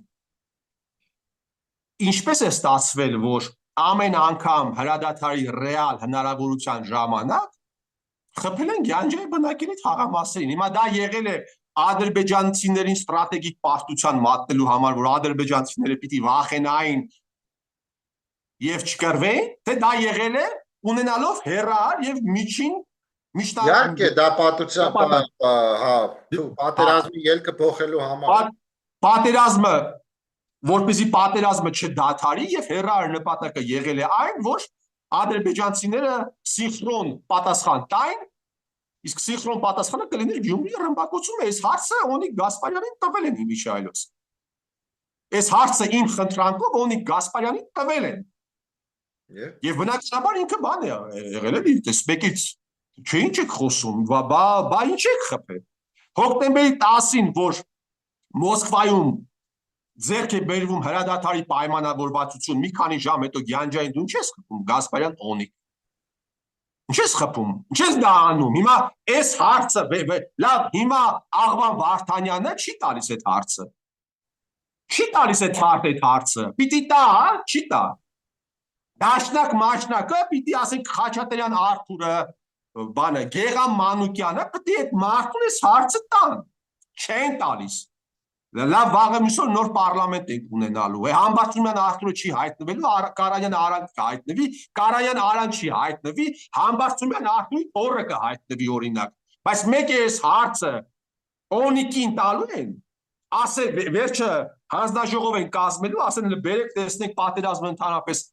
Ինչպես է ստացվել, որ ամեն անգամ հրադադարի ռեալ հնարավորության ժամանակ խփել են Յանջայի բնակելի թաղամասերին։ Հիմա դա եղել է ադրբեջանցիներին ստրատեգիկ պարտության մատնելու համար, որ ադրբեջանցիները պիտի վախենային եւ չկրվեին, թե դա եղել է ունենալով հերար եւ միջին Իհարկե դա պատմության պատերազմի ելքը փոխելու համար։ Պատերազմը, որպեսզի պատերազմը չդադարի եւ հերար նպատակը եղել է այն, որ ադրբեջանցիները սինխրոն պատասխան տային, իսկ սինխրոն պատասխանը կլիներ Գյումրիի ռմբակոծումը։ Այս հարցը Օնիկ Գասպարյանին տվել են իմիջիայլոց։ Այս հարցը իմ խնդրանքով Օնիկ Գասպարյանին տվել են։ Եվ բնականաբար ինքը բան է եղել էլի, տեսբեկից չէ ինչ եք խոսում, բա ինչ եք խփել։ Հոկտեմբերի 10-ին, որ Մոսկվայում ձեռք է բերվում հրադադարի պայմանավորվածություն, մի քանի ժամ հետո Յանջային դու ինչ ես խփում, Գասպարյան Օնիկ։ Ինչ ես խփում, ինչ ես դա անում։ Հիմա այս հարցը, լավ, հիմա Աղվան Վարդանյանը չի տալիս այդ հարցը։ Չի տալիս այդ հարցը։ Պիտի տա, չի տա։ Դաշնակ մաշնակը պիտի ասենք Խաչատրյան Արթուրը, բանը Գեգամ Մանուկյանը պիտի այդ մարդուն այս հարցը տան։ Չեն տալիս։ Լավ վաղը մյուս օր նոր պարլամենտ ենք ունենալու։ Համբարձումյան Արթուրը չի հայտնվելու, Կարայան Արան կհայտնվի, Կարայան Արան չի հայտնվի, Համբարձումյան Արթուրի օրը կհայտնվի օրինակ։ Բայց մեկ է այս հարցը Օնիկին տալու են, ասել վերջը հանձնաժողով են կազմելու, ասեն բերեք տեսնենք պատերազմը ընդհանրապես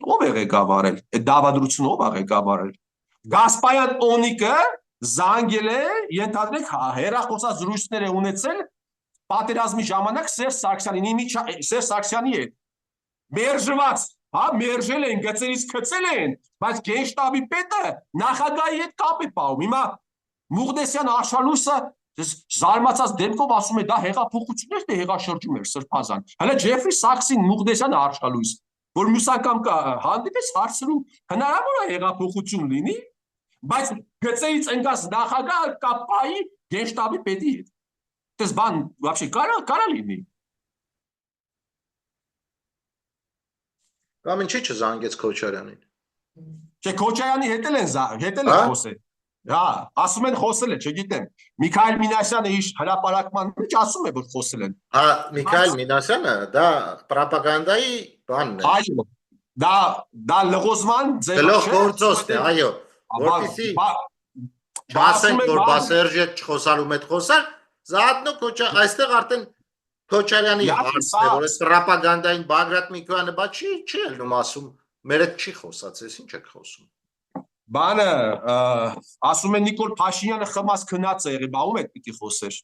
ով է ղեկավարել, այդ դավադրությունը ով է ղեկավարել։ Գասպարյան Օնիկը զանգել է, ենթադրենք հեռախոսազրույցներ է ունեցել պատերազմի ժամանակ Սերժ Սարգսյանին, Սերժ Սարգսյանի հետ։ Մերժված, մերժել են, գծերից գցել են, բայց գենշտաբի պետը նախագահի հետ կապ է պահում։ Հիմա Մուղդեսյան Արշալույսը զարմացած դեմքով ասում է դա հեղափոխություն էր, թե հեղաշրջում էր սրբազան։ Հələ Ջեֆրի Սաքսին Մուղդեսյան Արշալույս, որ մյուս անգամ հանդիպես հարցրում հնարավոր է հեղափոխություն լինի, բայց գծերից ընկած նախագահը կապ պահի գենշտաբի պետի հետ։ Դες բան вообще կարա լինի։ Կամ ինչի՞ չզանգեց Քոչարյանին։ Չէ, Քոչարյանի հետ են խոսել։ Հա, ասում են խոսել է, չգիտեմ։ Միքայել Մինասյանը իր հրապարակման մեջ ասում է, որ խոսել են։ Հա, Միքայել Մինասյանը դա պրոպագանդայի բանն է։ Այո։ Դա լղոզման ձև չէ։ Գլուխ գործոստ է, այո։ Որպեսզի ասենք, որ բա Սերժի հետ չխոսալու հետ խոսալ, Զաատնո այստեղ արդեն Քոչարյանի հարցն է, որ այս պրոպագանդային Բագրատ Միկոյանը բա չի ելնում ասում, մեր հետ չի խոսած, ես ինչ եք խոսում։ Բանը ասում է Նիկոլ Փաշինյանը խմած քնած է եղել, բա ում եք պիտի խոսեր։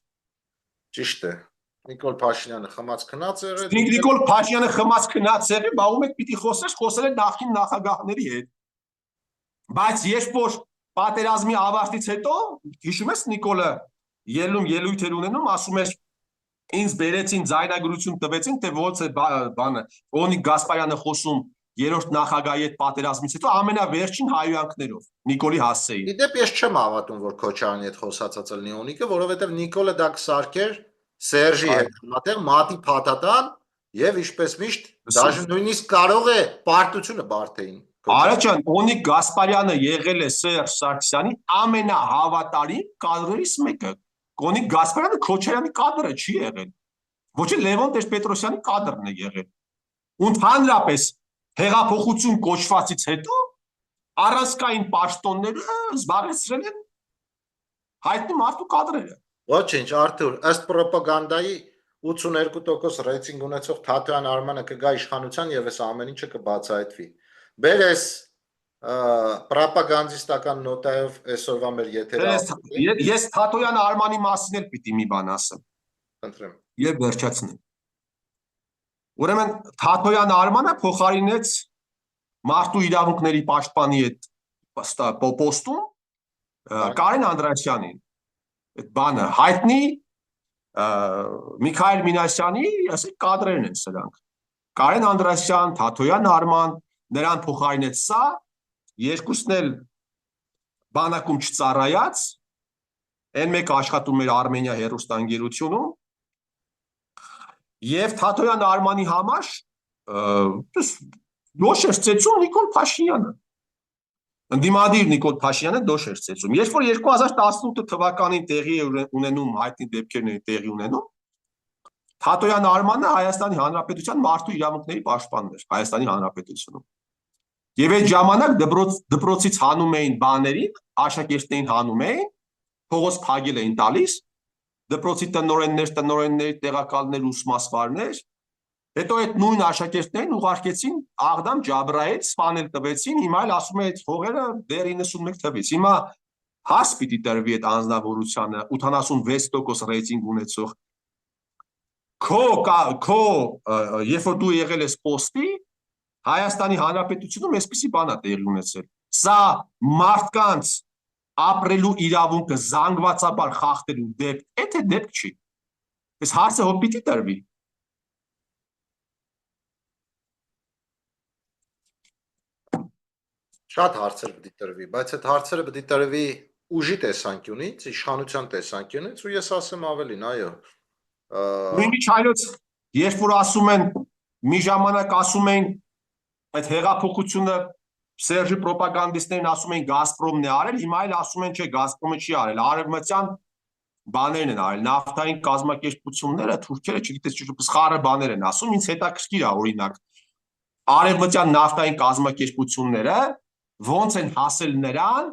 Ճիշտ է։ Նիկոլ Փաշինյանը խմած քնած է եղել։ Նիկոլ Փաշինյանը խմած քնած է եղել, բա ում եք պիտի խոսեր, խոսել է նախկին նախագահների հետ։ Բայց երբ որ պատերազմի ավարտից հետո, հիշում ես Նիկոլը ելույթ էր ունենում, ասում էր ինձ բերեցին ձայնագրություն տվեցին, թե ոնց է բանը Օնիկ Գասպարյանը խոսում երրորդ նախագահի հետ պատերազմից հետո ամենավերջին հայհոյանքներով Նիկոլի հասցեին։ Իդեպ ես չեմ հավատում, որ Քոչարյանի հետ խոսացած լինի Օնիկը, որովհետև Նիկոլը դա կսարքեր Սերժի հետ համատեղ մատի փաթաթան եւ ինչպես միշտ դաժե նույնիսկ կարող է պարտությունը բարթեին։ Արա ջան, Օնիկ Գասպարյանը եղել է Սերժ Սարգսյանի ամենահավատարիմ կադրերից մեկը։ Օնիկ Գասպարյանը Քոչարյանի կադրը չի եղել։ Ոչ էլ Լևոն Տեր-Պետրոսյանի կադրն է եղել։ Ընդհանրապես հեղափոխություն կոչվածից հետո առանցքային պաշտոնները զբաղեցրել են հայտնի մարդու կադրերը։ Ոչինչ, Արթուր, ըստ ռոպագանդայի 82% ռեյտինգ ունեցող Թաթոյան Արմանը կգա իշխանության եւ այս ամեն ինչը կբացահայտվի։ Բերես պրոպագանդիստական նոտայով այսօրվա մեր եթերը։ Ես Թաթոյան Արմանի մասին էլ պիտի մի բան ասեմ։ Խնդրեմ։ Եվ վերջացնեմ։ Ուրեմն Թաթոյան Արմանը փոխարինեց մարդու իրավունքների պաշտպանի այդ պոստում Կարեն Անդրեասյանին։ Այդ բանը հայտնի Միքայել Մինասյանի, ասենք կադրերն են սրանք։ Կարեն Անդրեասյան, Թաթոյան Արման, նրան փոխարինեց սա, երկուսն էլ բանակում չծառայած, այն մեկը աշխատում էր Արմենիա հեռուստաընկերությունում, եւ Թաթոյան Արմանի համար դոշ էր ծեծում Նիկոլ Փաշինյանը։ Ընդդիմադիր Նիկոլ Փաշինյանը դոշ էր ծեծում։ Երբ որ 2018 թվականին տեղի է ունենում հայտնի դեպքերն են տեղի ունենում, Թաթոյան Արմանը Հայաստանի Հանրապետության մարդու իրավունքների պաշտպանն էր Հայաստանի Հանրապետությունում։ Եվ այդ ժամանակ դպրոցից հանում էին բաներին, աշակերտներին հանում էին, փողոց փագել էին տալիս, դպրոցի տնօրեններ, տեղակալներ, ուսմասվարներ, հետո այդ նույն աշակերտներին ուղարկեցին Աղդամ Ջաբրայել, սպանել տվեցին, հիմա էլ ասում է այդ փողերը դեռ 91 թվից։ Հիմա հաս պիտի տրվի այդ անձնավորությանը 86% ռեյտինգ ունեցող քո երբ որ դու եղել ես պոստի Հայաստանի Հանրապետությունում այսպիսի բան է տեղի ունեցել։ Սա մարդկանց ապրելու իրավունքը զանգվածաբար խախտելու դեպք, եթե դեպք չի։ Այս հարցը հո պիտի տրվի։ Շատ հարցեր պիտի տրվի, բայց այդ հարցերը պիտի տրվի ուժի տեսանկյունից, իշխանության տեսանկյունից, ու ես ասեմ ավելին, այո։ Նույնիսկ հայոց, երբ որ ասում են, մի ժամանակ ասում են այդ հեղափոխությունը Սերժի պրոպագանդիստներն ասում են Գազպրոմն է արել, հիմա էլ ասում են չէ, Գազպրոմը չի արել, արևմտյան բաներն են արել, նավթային կազմակերպությունները, թուրքերը, չգիտես, սխալը բաներ են ասում, ինձ հետաքրքիր է օրինակ, արևմտյան նավթային կազմակերպությունները ոնց են հասել նրան,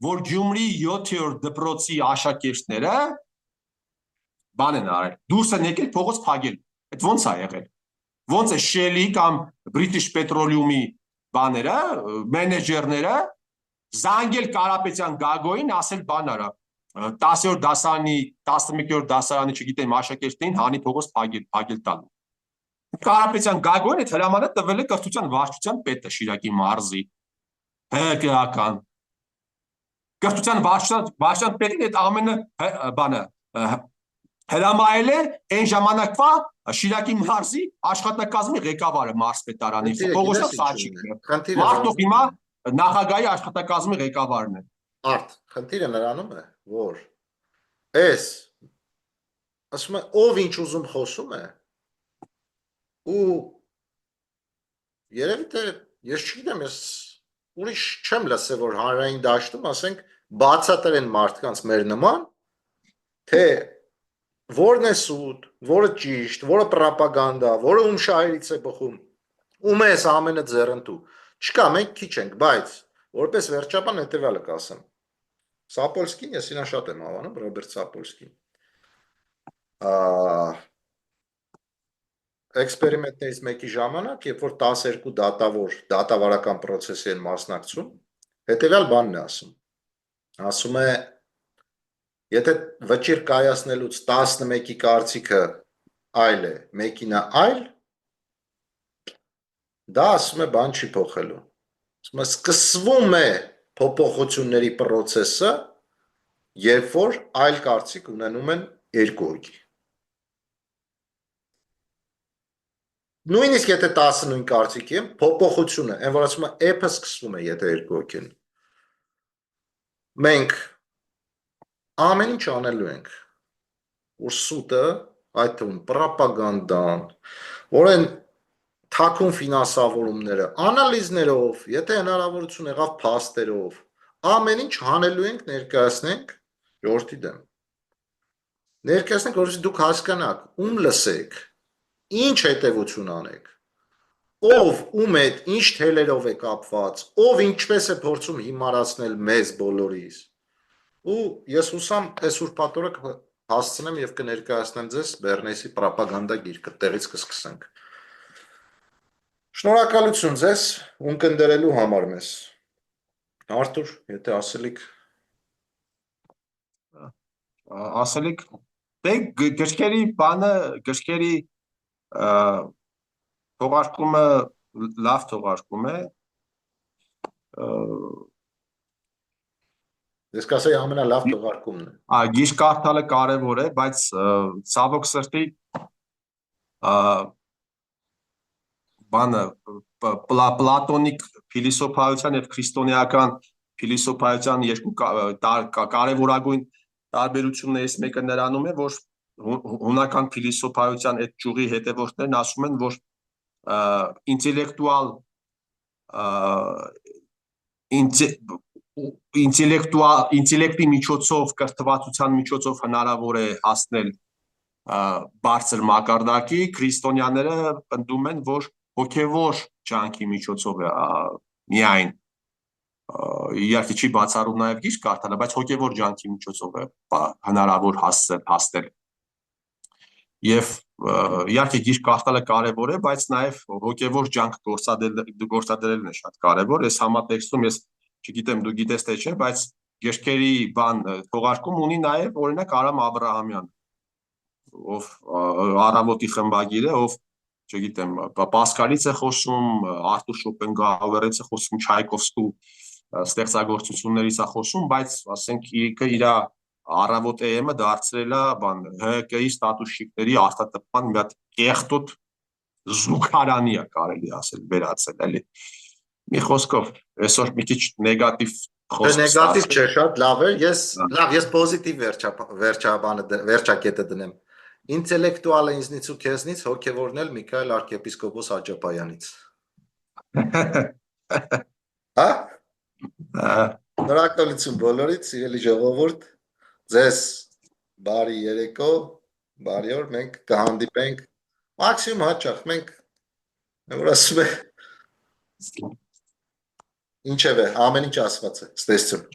որ Գյումրի 7-րդ դպրոցի աշակերտները բան են արել, դուրս են եկել փողոց փագել, այդ ոնց է եղել, ոնց է Shell-ի կամ British Petroleum-ի բաները, մենեջերները զանգել Կարապետյան Գագոյին, ասել բան արա, 10-րդ դասարանի, 11-րդ դասարանի, չգիտեմ, աշակերտներին հանի փողոց փագել տալու։ Կարապետյան Գագոյին այդ հրամանը տվել է կրթության վարչության պետը Շիրակի մարզի, հեղական։ Կրթության վարչության պետին այդ ամենը բանը հրամայել է այն ժամանակվա Շիրակի մարզի աշխատակազմի ղեկավարը մարզպետարանի Պողոսյան Սաչիկը։ Մարդով հիմա նախագահի աշխատակազմի ղեկավարն է։ Արդ, խնդիրը նրանում է, որ այս ասում է ով ինչ ուզում խոսում է ու երևի թե ես չգիտեմ, ես ուրիշ չեմ լսել, որ հանրային դաշտում ասենք բացատրեն մարդկանց մեր նման, թե որն է սուտ, որը ճիշտ, որը պրոպագանդա, որը ում շահերից է բխում, ում է այս ամենը ձեռնտու։ Չկա, մենք քիչ ենք, բայց որպես վերջաբան հետևյալը կասեմ։ Սապոլսկին, ես իրան շատ եմ հավանում, Ռոբերտ Սապոլսկին։ Էքսպերիմենտներից մեկի ժամանակ, երբ որ 12 դատավարական պրոցեսի են մասնակցում, հետևյալ բանն է ասում։ Ասում է, եթե վճիռ կայացնելուց 11-ի կարծիքը այլ է, մեկինը այլ, դա ասում է բան չի փոխելու։ Ասում է, սկսվում է փոփոխությունների պրոցեսը, երբ որ այլ կարծիք ունենում են երկու հոգի։ Նույնիսկ եթե 19 կարծիքի են, փոփոխությունը, այն որ ասում է էփը սկսվում է, եթե երկու հոգի են։ Մենք ամեն ինչ անելու ենք, որ սուտը, այդ թվում պրոպագանդան, որ այն թաքուն ֆինանսավորումները, անալիզներով, եթե հնարավորություն եղավ փաստերով, ամեն ինչ հանելու ենք, ներկայացնենք ժողովրդի դեմ։ Ներկայացնենք, որովհետեւ դուք հասկանաք, ում լսեք, ինչ հետևություն անեք, ով ում հետ ինչ թելերով է կապված, ով ինչպես է փորձում հիմարացնել մեզ բոլորիս։ Ու ես հուսամ այս ուրբաթ օրը հասցնեմ եւ կներկայացնեմ ձեզ Բեռնեսի ռոպագանդա գիրքը, տեղից կսկսենք։ Շնորհակալություն ձեզ ունկնդրելու համար մեզ։ Արթուր, եթե ասելիք ասելիք դե գրքերի բանը գրքերի թողարկումը լավ թողարկում է ես կասեի ամենալավ թողարկումն է։ Գիրք կարդալը կարևոր է, բայց ցավոք սրտի բանը պլատոնիկ փիլիսոփայության եւ քրիստոնեական փիլիսոփայության երկու կարևորագույն տարբերություններից մեկը նրանում է, որ հունական փիլիսոփայության այդ ճյուղի հետևորդներն ասում են, որ ինտելեկտի միջոցով, կրթվածության միջոցով հնարավոր է հասնել բարձր մակարդակի, քրիստոնյաները պնդում են, որ հոգևոր ջանքի միջոցով է միայն իհարկե չի բացառում նաև գիրք կարդալը, բայց հոգևոր ջանքի միջոցով է հնարավոր հասնել։ Եւ իհարկե գիրք կարդալը կարևոր է, բայց նաև հոգևոր ջանք գործադրելն է շատ կարևոր։ Այս համատեքստում ես չգիտեմ դու գիտես թե չէ, բայց գրքերի բան թողարկում ունի նաև օրինակ Արամ Աբրահամյանը, ով առավոտի խմբագիր է, ով չգիտեմ, Պասկալից է խոսում, Արտուր Շոպենհաուերից է խոսում, Չայկովսկու ստեղծագործություններից է խոսում, բայց ասենք իր առավոտ AM-ը դարձրել է բան ՀԿ-ի ստատուշիկների արտատպման մի հատ կեղտոտ զուգարանի է կարելի ասել վերածել, էլի։ Մի խոսքով, այսօր մի քիչ նեգատիվ խոսք։ Նեգատիվ չէ, շատ լավ է։ Ես պոզիտիվ վերջակետը դնեմ։ Ինտելեկտուալը ինձնից ու քեզնից, հոգևորն էլ Միքայել arczepiskopos Աջապայանից։ Հա? Շնորհակալություն բոլորիդ, սիրելի ժողովուրդ, ձեզ բարի երեկո, բարի օր, մենք կհանդիպենք մաքսիմում հաճախ, մենք որ ասում է ինչևէ, ամեն ինչ ասված է, ստեսություն։